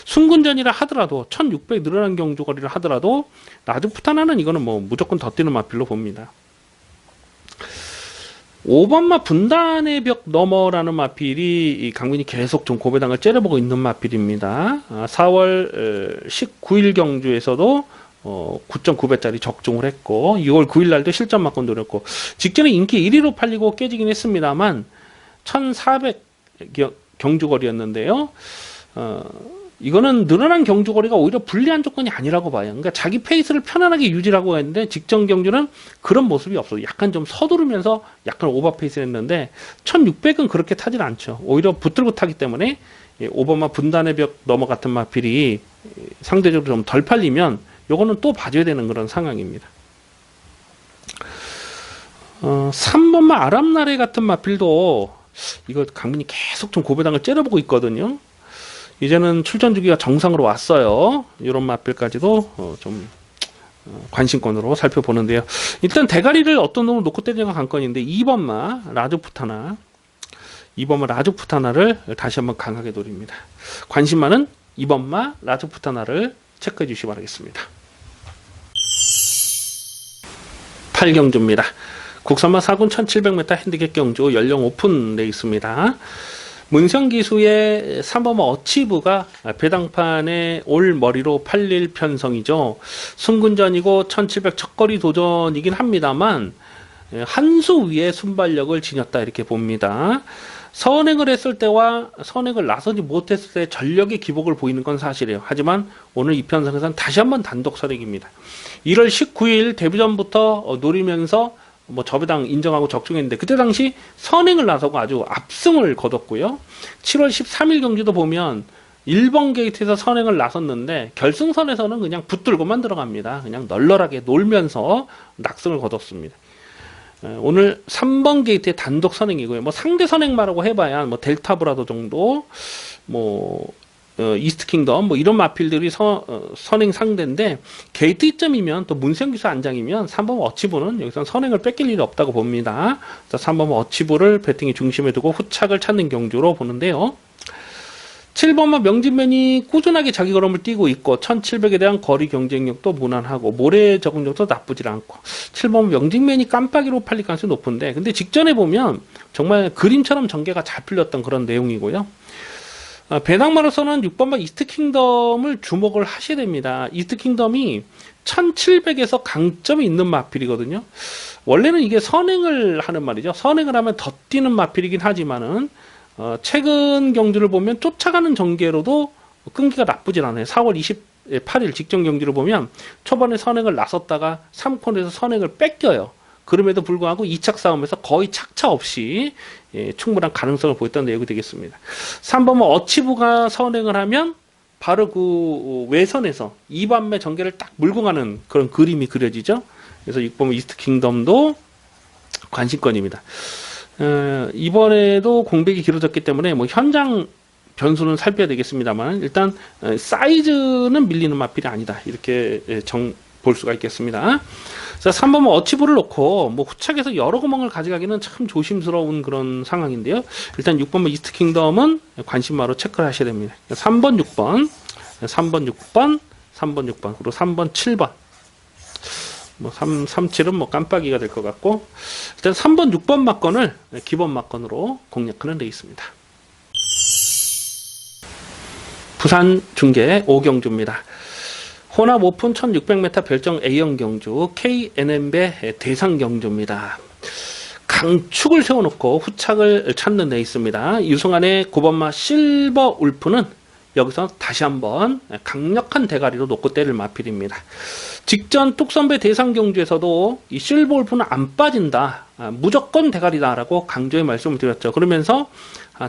순군전이라 하더라도 1600 늘어난 경주거리를 하더라도 라주푸타나는 이거는 뭐 무조건 더 뛰는 마필로 봅니다. 5번마 분단의 벽 너머라는 마필이 강민이 계속 좀 고배당을 째려보고 있는 마필입니다. 4월 19일 경주에서도 9.9배짜리 적중을 했고 6월 9일 날도 실전 막건 노렸고 직전에 인기 1위로 팔리고 깨지긴 했습니다만 1400 경주거리였는데요. 이거는 늘어난 경주거리가 오히려 불리한 조건이 아니라고 봐요. 그러니까 자기 페이스를 편안하게 유지하고 했는데 직전 경주는 그런 모습이 없어요. 약간 좀 서두르면서 약간 오버 페이스를 했는데 1600은 그렇게 타진 않죠. 오히려 붙들고 타기 때문에 오버마 분단의 벽 넘어 같은 마필이 상대적으로 좀 덜 팔리면 요거는 또 봐줘야 되는 그런 상황입니다. 3번마 아랍나래 같은 마필도 이거 강민이 계속 좀 고배당을 째려보고 있거든요. 이제는 출전 주기가 정상으로 왔어요. 이런 마필까지도 좀 관심권으로 살펴보는데요. 일단 대가리를 어떤 놈을 놓고 때리는 관건인데 2번마 라주푸타나를 다시 한번 강하게 노립니다. 관심 많은 2번마 라주푸타나를 체크해 주시기 바라겠습니다. 8경주입니다. 국산마 4군 1700m 핸디캡 경주 연령 오픈 레이스입니다. 문성기수의 3번마 어치브가 배당판에 올 머리로 팔릴 편성이죠. 순군전이고 1700 첫거리 도전이긴 합니다만 한 수 위에 순발력을 지녔다 이렇게 봅니다. 선행을 했을 때와 선행을 나서지 못했을 때 전력의 기복을 보이는 건 사실이에요. 하지만 오늘 이 편성에서는 다시 한번 단독 선행입니다. 1월 19일 데뷔전부터 노리면서 뭐 저배당 인정하고 적중했는데 그때 당시 선행을 나서고 아주 압승을 거뒀고요. 7월 13일 경기도 보면 1번 게이트에서 선행을 나섰는데 결승선에서는 그냥 붙들고만 들어갑니다. 그냥 널널하게 놀면서 낙승을 거뒀습니다. 오늘 3번 게이트의 단독 선행이고요. 뭐 상대 선행마라고 해봐야 뭐 델타브라도 정도, 뭐 이스트 킹덤 뭐 이런 마필들이 선행 상대인데 게이트 2점이면 또 문성기수 안장이면 3번 어치브는 여기서 선행을 뺏길 일이 없다고 봅니다. 3번 어치브를 배팅의 중심에 두고 후착을 찾는 경주로 보는데요. 7번마 명진맨이 꾸준하게 자기 걸음을 뛰고 있고 1700에 대한 거리 경쟁력도 무난하고 모래 적응력도 나쁘질 않고 7번마 명진맨이 깜빡이로 팔릴 가능성이 높은데 근데 직전에 보면 정말 그림처럼 전개가 잘 풀렸던 그런 내용이고요. 배당마로서는 6번마 이스트 킹덤을 주목을 하셔야 됩니다. 이스트 킹덤이 1700에서 강점이 있는 마필이거든요. 원래는 이게 선행을 하는 말이죠. 선행을 하면 더 뛰는 마필이긴 하지만은 최근 경주를 보면 쫓아가는 전개로도 끈기가 나쁘진 않아요. 4월 28일 직전 경주를 보면 초반에 선행을 나섰다가 3코너에서 선행을 뺏겨요. 그럼에도 불구하고 2착 싸움에서 거의 착차 없이 충분한 가능성을 보였다는 내용이 되겠습니다. 3번은 어치브가 선행을 하면 바로 그 외선에서 2반매 전개를 딱 물고 가는 그런 그림이 그려지죠. 그래서 6번은 이스트 킹덤도 관심권입니다. 이번에도 공백이 길어졌기 때문에 뭐 현장 변수는 살펴야 되겠습니다만 일단 사이즈는 밀리는 마필이 아니다 이렇게 볼 수가 있겠습니다. 자, 3번은 어치브를 놓고 뭐 후착에서 여러 구멍을 가져가기는 참 조심스러운 그런 상황인데요. 일단 6번은 이스트 킹덤은 관심마로 체크를 하셔야 됩니다. 3번 6번 3번 6번 3번 6번 그리고 3번 7번 뭐 37은 뭐 깜빡이가 될 것 같고 일단 3번 6번 막건을 기본 막건으로 공략하는 레이스입니다. 부산 중계 5경주입니다. 혼합 오픈 1600m 별정 A형 경주 KNM배 대상 경주입니다. 강축을 세워놓고 후착을 찾는 레이스입니다. 유승환의 9번마 실버 울프는 여기서 다시 한번 강력한 대가리로 놓고 때릴 마필입니다. 직전 뚝선배 대상 경주에서도 이 실버 울프는 안 빠진다. 무조건 대가리다라고 강조의 말씀을 드렸죠. 그러면서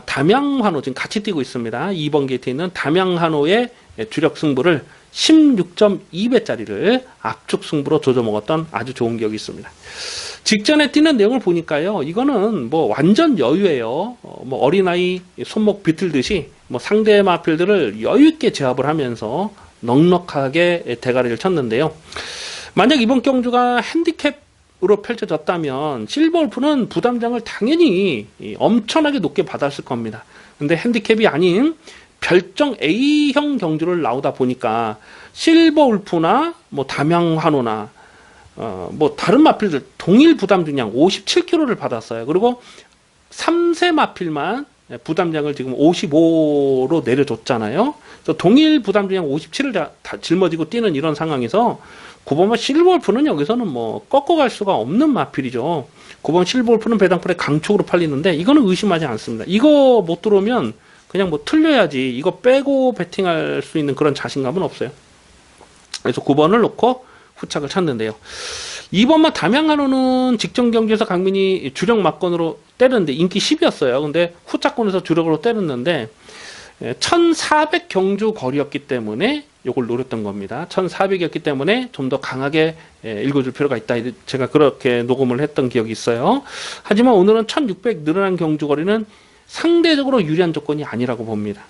담양환호 지금 같이 뛰고 있습니다. 2번 게이트에 있는 담양환호의 주력 승부를 16.2배짜리를 압축 승부로 조져먹었던 아주 좋은 기억이 있습니다. 직전에 뛰는 내용을 보니까요, 이거는 뭐 완전 여유예요. 뭐 어린아이 손목 비틀듯이 뭐 상대 마필들을 여유있게 제압을 하면서 넉넉하게 대가리를 쳤는데요. 만약 이번 경주가 핸디캡 펼쳐졌다면 실버 울프는 부담장을 당연히 엄청나게 높게 받았을 겁니다. 근데 핸디캡이 아닌 별정 A형 경주를 나오다 보니까 실버 울프나 뭐 담양 환호나 뭐 다른 마필들 동일 부담 중량 57kg를 받았어요. 그리고 3세 마필만 부담량을 지금 55로 내려줬잖아요. 그래서 동일 부담 중량 57을 다 짊어지고 뛰는 이런 상황에서 9번마 실버울프는 여기서는 뭐 꺾어갈 수가 없는 마필이죠. 9번 실버울프는 배당풀에 강축으로 팔리는데 이거는 의심하지 않습니다. 이거 못 들어오면 그냥 뭐 틀려야지 이거 빼고 배팅할 수 있는 그런 자신감은 없어요. 그래서 9번을 놓고 후착을 찾는데요. 2번마 담양한호는 직전 경주에서 강민이 주력 막건으로 때렸는데 인기 10이었어요. 근데 후착권에서 주력으로 때렸는데 1400 경주 거리였기 때문에 요걸 노렸던 겁니다. 1400이었기 때문에 좀 더 강하게 읽어줄 필요가 있다. 제가 그렇게 녹음을 했던 기억이 있어요. 하지만 오늘은 1600 늘어난 경주 거리는 상대적으로 유리한 조건이 아니라고 봅니다.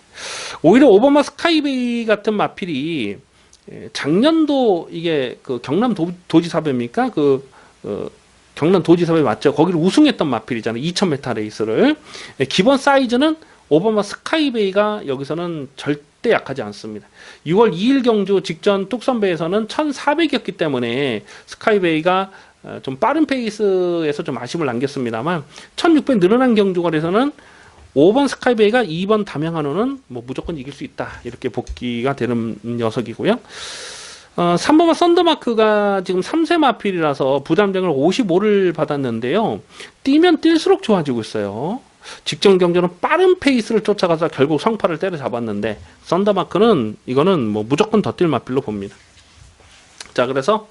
오히려 오버마 스카이베이 같은 마필이 작년도 이게 그 경남 도지사배입니까? 경남 도지사배 맞죠? 거기를 우승했던 마필이잖아요. 2000m 레이스를. 기본 사이즈는 오버마 스카이베이가 여기서는 절대 약하지 않습니다. 6월 2일 경주 직전 뚝선배에서는 1400이었기 때문에 스카이베이가 좀 빠른 페이스에서 좀 아쉬움을 남겼습니다만 1600 늘어난 경주거리에서는 5번 스카이베이가 2번 담양한호는 뭐 무조건 이길 수 있다. 이렇게 복귀가 되는 녀석이고요. 3번마 썬더마크가 지금 3세 마필이라서 부담장을 55를 받았는데요. 뛰면 뛸수록 좋아지고 있어요. 직전 경주는 빠른 페이스를 쫓아가서 결국 성파를 때려잡았는데 썬더마크는 이거는 뭐 무조건 더 뛸 마필로 봅니다. 자, 그래서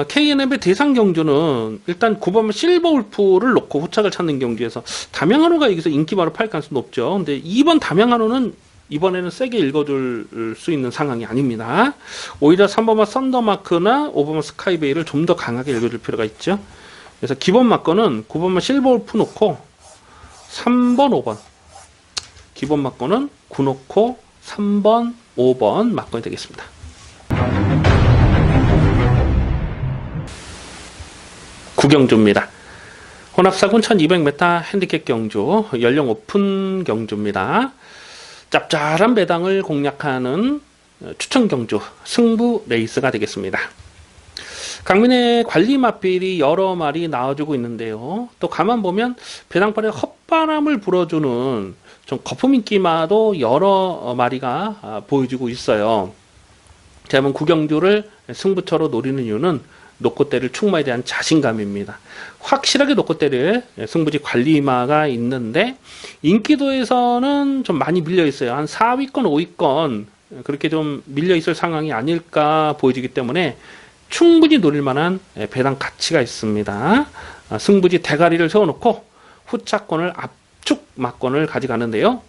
KNF의 대상 경주는 일단 9번 실버 울프를 놓고 후착을 찾는 경주에서 담양한호가 여기서 인기바로 팔 가능성이 높죠. 근데 2번 담양한호는 이번에는 세게 읽어줄 수 있는 상황이 아닙니다. 오히려 3번마 썬더마크나 5번마 스카이베이를 좀 더 강하게 읽어줄 필요가 있죠. 그래서 기본 막건은 9번마 실버 울프 놓고 3번, 5번. 기본 막건은 9 놓고 3번, 5번 막건이 되겠습니다. 구경주입니다. 혼합사군 1200m 핸디캡 경주, 연령 오픈 경주입니다. 짭짤한 배당을 공략하는 추천 경주, 승부 레이스가 되겠습니다. 강민의 관리 마필이 여러 마리 나와주고 있는데요. 또 가만 보면 배당팔에 헛바람을 불어주는 좀 거품 인기마도 여러 마리가 보여주고 있어요. 제가 한번 구경주를 승부처로 노리는 이유는 노코대를 충마에 대한 자신감입니다. 확실하게 노코대를 승부지 관리마가 있는데 인기도에서는 좀 많이 밀려 있어요. 한 4위권, 5위권 그렇게 좀 밀려 있을 상황이 아닐까 보여지기 때문에 충분히 노릴 만한 배당 가치가 있습니다. 승부지 대가리를 세워놓고 후차권을 압축 막권을 가져가는데요.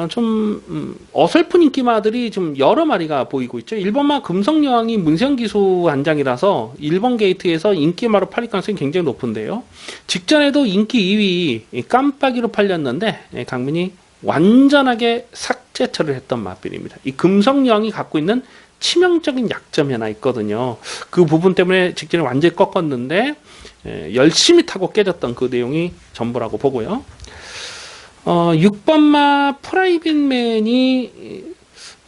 좀 어설픈 인기마들이 좀 여러 마리가 보이고 있죠. 1번마 금성여왕이 문성기수 한장이라서 1번 게이트에서 인기마로 팔릴 가능성이 굉장히 높은데요. 직전에도 인기 2위 깜빡이로 팔렸는데 강민이 완전하게 삭제 처리를 했던 마필입니다. 이 금성여왕이 갖고 있는 치명적인 약점이 하나 있거든요. 그 부분 때문에 직전에 완전히 꺾었는데 열심히 타고 깨졌던 그 내용이 전부라고 보고요. 6번마 프라이빗맨이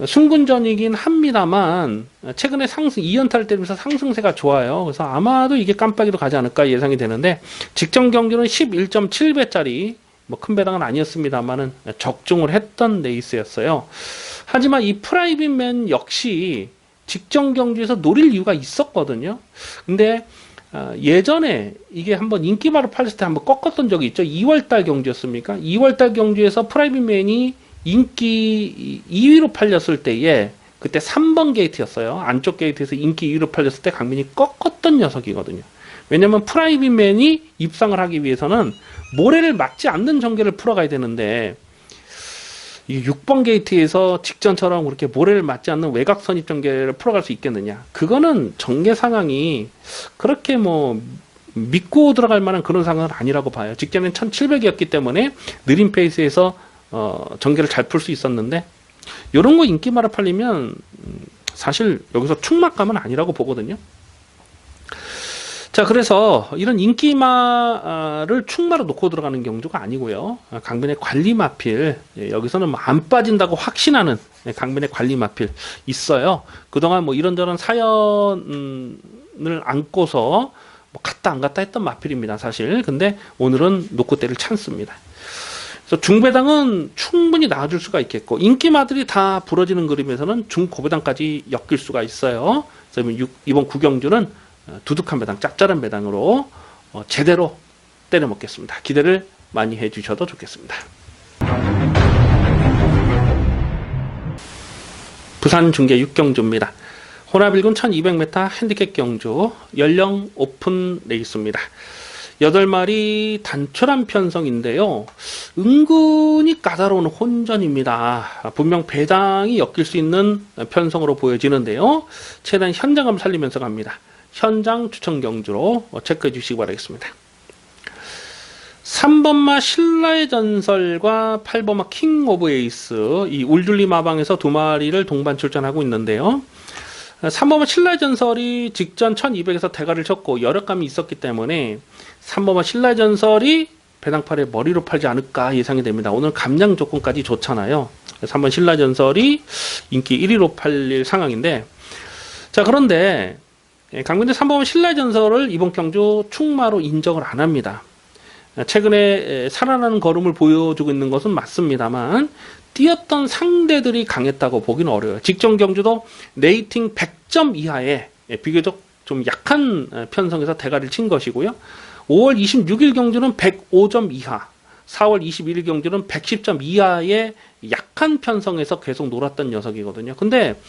승군전이긴 합니다만 최근에 상승 2연타를 때리면서 상승세가 좋아요. 그래서 아마도 이게 깜빡이로 가지 않을까 예상이 되는데 직전 경주는 11.7배짜리 뭐 큰 배당은 아니었습니다만은 적중을 했던 레이스였어요. 하지만 이 프라이빗맨 역시 직전 경주에서 노릴 이유가 있었거든요. 근데 예전에 이게 한번 인기마로 팔렸을 때 한번 꺾었던 적이 있죠. 2월달 경주였습니까? 2월달 경주에서 프라이빗맨이 인기 2위로 팔렸을 때에 그때 3번 게이트였어요. 안쪽 게이트에서 인기 2위로 팔렸을 때 강민이 꺾었던 녀석이거든요. 왜냐면 프라이빗맨이 입상을 하기 위해서는 모래를 맞지 않는 전개를 풀어가야 되는데 이 6번 게이트에서 직전처럼 그렇게 모래를 맞지 않는 외곽 선입 전개를 풀어갈 수 있겠느냐? 그거는 전개 상황이 그렇게 뭐 믿고 들어갈 만한 그런 상황은 아니라고 봐요. 직전엔 1700이었기 때문에 느린 페이스에서 전개를 잘 풀 수 있었는데 이런 거 인기마라 팔리면 사실 여기서 충막감은 아니라고 보거든요. 자, 그래서 이런 인기마를 충마로 놓고 들어가는 경주가 아니고요. 강변의 관리 마필, 여기서는 뭐 안 빠진다고 확신하는 강변의 관리 마필 있어요. 그동안 뭐 이런저런 사연을 안고서 뭐 갔다 안 갔다 했던 마필입니다, 사실. 근데 오늘은 놓고 때릴 찬스입니다. 그래서 중배당은 충분히 나와줄 수가 있겠고, 인기마들이 다 부러지는 그림에서는 중고배당까지 엮일 수가 있어요. 그래서 이번 구경주는 두둑한 배당, 짭짤한 배당으로 제대로 때려 먹겠습니다. 기대를 많이 해주셔도 좋겠습니다. 부산 중계 6경주입니다. 혼합1군 1200m 핸디캡 경주, 연령 오픈 레이스입니다. 8마리 단촐한 편성인데요. 은근히 까다로운 혼전입니다. 분명 배당이 엮일 수 있는 편성으로 보여지는데요. 최대한 현장감 살리면서 갑니다. 현장 추천 경주로 체크해 주시기 바라겠습니다. 3번마 신라의 전설과 8번마 킹 오브 에이스, 이 울줄리 마방에서 두 마리를 동반 출전하고 있는데요. 3번마 신라의 전설이 직전 1200에서 대가를 쳤고 여력감이 있었기 때문에 3번마 신라의 전설이 배당팔에 머리로 팔지 않을까 예상이 됩니다. 오늘 감량 조건까지 좋잖아요. 3번 신라의 전설이 인기 1위로 팔릴 상황인데, 자, 그런데 강변대 3번마 신라의 전설을 이번 경주 충마로 인정을 안 합니다. 최근에 살아나는 걸음을 보여주고 있는 것은 맞습니다만 뛰었던 상대들이 강했다고 보기는 어려워요. 직전 경주도 레이팅 100점 이하에 비교적 좀 약한 편성에서 대가리를 친 것이고요. 5월 26일 경주는 105점 이하, 4월 21일 경주는 110점 이하의 약한 편성에서 계속 놀았던 녀석이거든요. 근데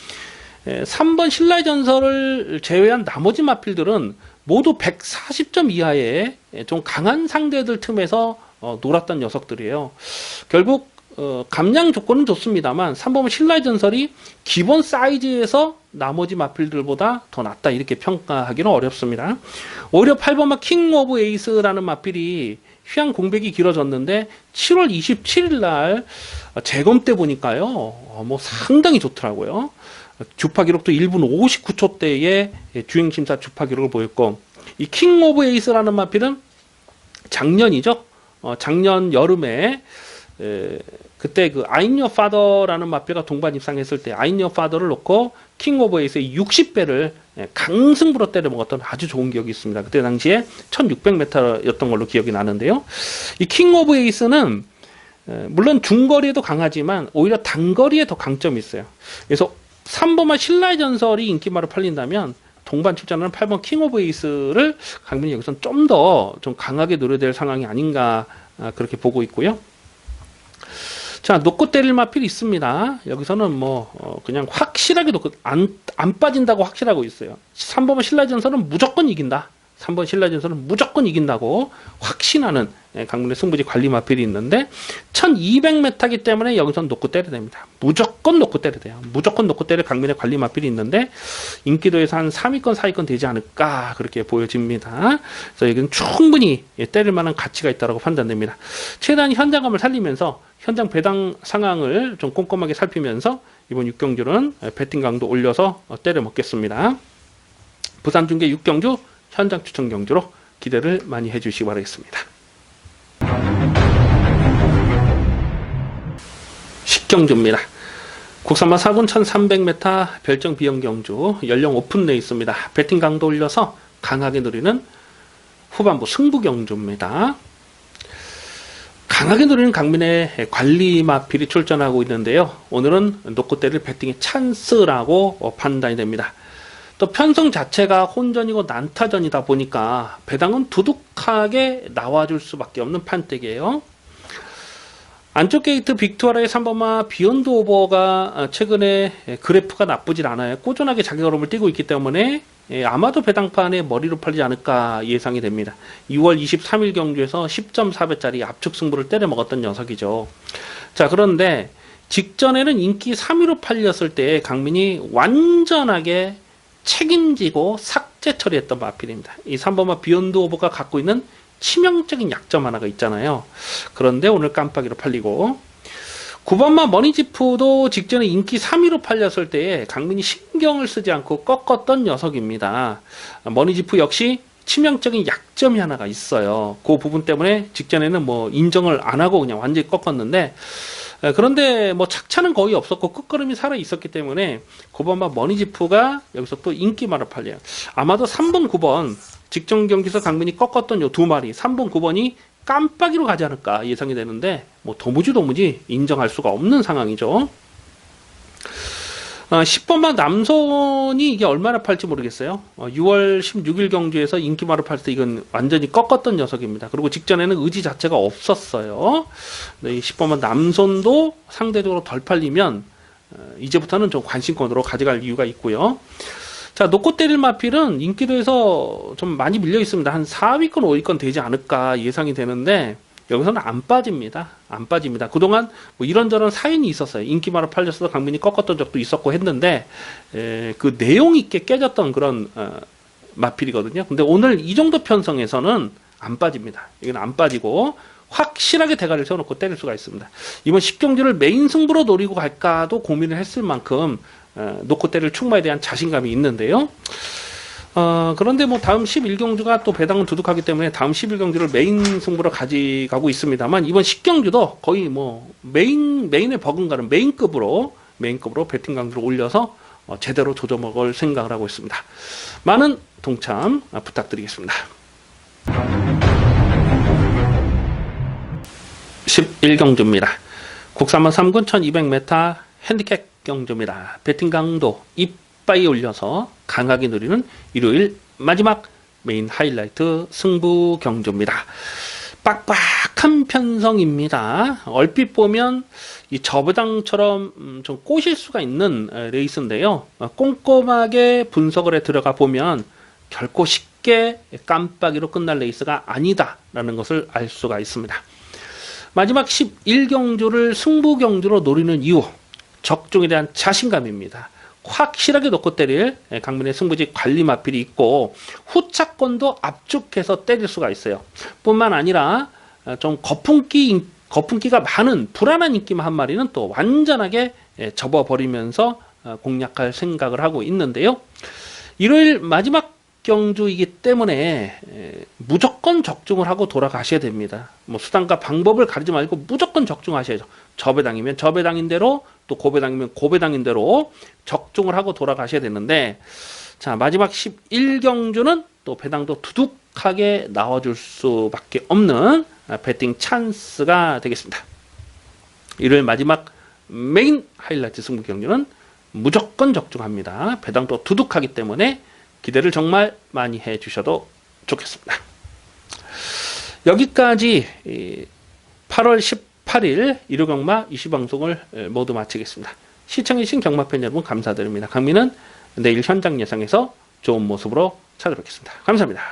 3번 신라의 전설을 제외한 나머지 마필들은 모두 140점 이하의 좀 강한 상대들 틈에서 놀았던 녀석들이에요. 결국 감량 조건은 좋습니다만 3번 신라의 전설이 기본 사이즈에서 나머지 마필들보다 더 낫다 이렇게 평가하기는 어렵습니다. 오히려 8번마 킹 오브 에이스라는 마필이 휴양 공백이 길어졌는데 7월 27일 날 재검 때 보니까요, 뭐 상당히 좋더라고요. 주파 기록도 1분 59초대의 주행심사 주파 기록을 보였고, 이 킹 오브 에이스라는 마필은 작년이죠. 작년 여름에 그때 그 I'm Your Father라는 마필가 동반 입상했을 때 I'm Your Father를 놓고 킹 오브 에이스의 60배를 강승부로 때려 먹었던 아주 좋은 기억이 있습니다. 그때 당시에 1600m였던 걸로 기억이 나는데요. 이 킹 오브 에이스는 물론 중거리에도 강하지만 오히려 단거리에 더 강점이 있어요. 그래서 3번마 신라의 전설이 인기마로 팔린다면 동반 출전하는 8번 킹 오브 에이스를 강민이 여기서는 좀 더 좀 강하게 노려야 될 상황이 아닌가 그렇게 보고 있고요. 자, 놓고 때릴 마필이 있습니다. 여기서는 뭐 그냥 확실하게 놓고 안 빠진다고 확실하고 있어요. 3번 신라의 전설은 무조건 이긴다. 3번 신라의 전설은 무조건 이긴다고 확신하는 강문의 승부지 관리 마필이 있는데 1200m이기 때문에 여기서는 놓고 때려야 됩니다. 무조건 놓고 때려야 돼요. 무조건 놓고 때릴 강문의 관리 마필이 있는데 인기도에서 한 3위권 4위권 되지 않을까 그렇게 보여집니다. 그래서 여기는 충분히 때릴 만한 가치가 있다고 판단됩니다. 최대한 현장감을 살리면서 현장 배당 상황을 좀 꼼꼼하게 살피면서 이번 6경주는 배팅 강도 올려서 때려 먹겠습니다. 부산 중계 6경주 현장 추천 경주로 기대를 많이 해주시기 바라겠습니다. 10경주입니다. 국산마 4군 1300m 별정 비영 경주 연령 오픈 레이스입니다. 배팅 강도 올려서 강하게 누리는 후반부 승부 경주입니다. 강하게 누리는 강민의 관리 마필이 출전하고 있는데요. 오늘은 놓고 때릴 배팅의 찬스라고 판단이 됩니다. 또 편성 자체가 혼전이고 난타전이다 보니까 배당은 두둑하게 나와줄 수밖에 없는 판때기예요. 안쪽 게이트 빅투아라의 3번마 비욘드 오버가 최근에 그래프가 나쁘질 않아요. 꾸준하게 자기 걸음을 뛰고 있기 때문에 아마도 배당판에 머리로 팔리지 않을까 예상이 됩니다. 6월 23일 경주에서 10.4배짜리 압축 승부를 때려 먹었던 녀석이죠. 자, 그런데 직전에는 인기 3위로 팔렸을 때 강민이 완전하게 책임지고 삭제 처리했던 마필입니다. 이 3번마 비욘드 오버가 갖고 있는 치명적인 약점 하나가 있잖아요. 그런데 오늘 깜빡이로 팔리고 9번마 머니지프도 직전에 인기 3위로 팔렸을 때에 강민이 신경을 쓰지 않고 꺾었던 녀석입니다. 머니지프 역시 치명적인 약점이 하나가 있어요. 그 부분 때문에 직전에는 뭐 인정을 안 하고 그냥 완전히 꺾었는데, 그런데 뭐 착차는 거의 없었고 끝걸음이 살아 있었기 때문에 고바마 머니지프가 여기서 또 인기말을 팔려요. 아마도 3번, 9번 직전 경기에서 강민이 꺾었던 요 두 마리, 3번, 9번이 깜빡이로 가지 않을까 예상이 되는데, 뭐 도무지 인정할 수가 없는 상황이죠. 10번만 남손이 이게 얼마나 팔지 모르겠어요. 6월 16일 경주에서 인기말을 팔 때 이건 완전히 꺾었던 녀석입니다. 그리고 직전에는 의지 자체가 없었어요. 네, 이 10번만 남손도 상대적으로 덜 팔리면 이제부터는 좀 관심권으로 가져갈 이유가 있고요. 자, 놓고 때릴 마필은 인기도에서 좀 많이 밀려 있습니다. 한 4위권, 5위권 되지 않을까 예상이 되는데, 여기서는 안 빠집니다. 안 빠집니다. 그동안 뭐 이런저런 사연이 있었어요. 인기말을 팔렸어도 강민이 꺾었던 적도 있었고 했는데, 그 내용 있게 깨졌던 그런 마필이거든요. 근데 오늘 이 정도 편성에서는 안 빠집니다. 이건 안 빠지고 확실하게 대가리를 세워놓고 때릴 수가 있습니다. 이번 10경주를 메인 승부로 노리고 갈까도 고민을 했을 만큼 놓고 때릴 충마에 대한 자신감이 있는데요. 그런데 뭐 다음 11경주가 또 배당은 두둑하기 때문에 다음 11경주를 메인 승부로 가져가고 있습니다만, 이번 10경주도 거의 뭐 메인에 버금가는 메인급으로 배팅 강도를 올려서 제대로 조져먹을 생각을 하고 있습니다. 많은 동참 부탁드리겠습니다. 11경주입니다. 국산만 3군 1200m 핸디캡 경주입니다. 배팅 강도 이빠이 올려서 강하게 누리는 일요일 마지막 메인 하이라이트 승부 경주입니다. 빡빡한 편성입니다. 얼핏 보면 이 저배당처럼 좀 꼬실 수가 있는 레이스인데요. 꼼꼼하게 분석을 해 들어가 보면 결코 쉽게 깜빡이로 끝날 레이스가 아니다라는 것을 알 수가 있습니다. 마지막 11경주를 승부 경주로 노리는 이유, 적중에 대한 자신감입니다. 확실하게 놓고 때릴 강민의 승부지 관리 마필이 있고, 후차권도 압축해서 때릴 수가 있어요. 뿐만 아니라 좀 거품기가 많은 불안한 인기만 한 마리는 또 완전하게 접어버리면서 공략할 생각을 하고 있는데요. 일요일 마지막 경주이기 때문에 무조건 적중을 하고 돌아가셔야 됩니다. 뭐 수단과 방법을 가리지 말고 무조건 적중하셔야죠. 저배당이면 저배당인 대로, 또 고배당이면 고배당인 대로 적중을 하고 돌아가셔야 되는데, 자, 마지막 11경주는 또 배당도 두둑하게 나와줄 수밖에 없는 배팅 찬스가 되겠습니다. 일요일 마지막 메인 하이라이트 승부 경주는 무조건 적중합니다. 배당도 두둑하기 때문에 기대를 정말 많이 해 주셔도 좋겠습니다. 여기까지 8월 18일 일요경마 이슈방송을 모두 마치겠습니다. 시청해주신 경마팬 여러분 감사드립니다. 강민은 내일 현장 예상에서 좋은 모습으로 찾아뵙겠습니다. 감사합니다.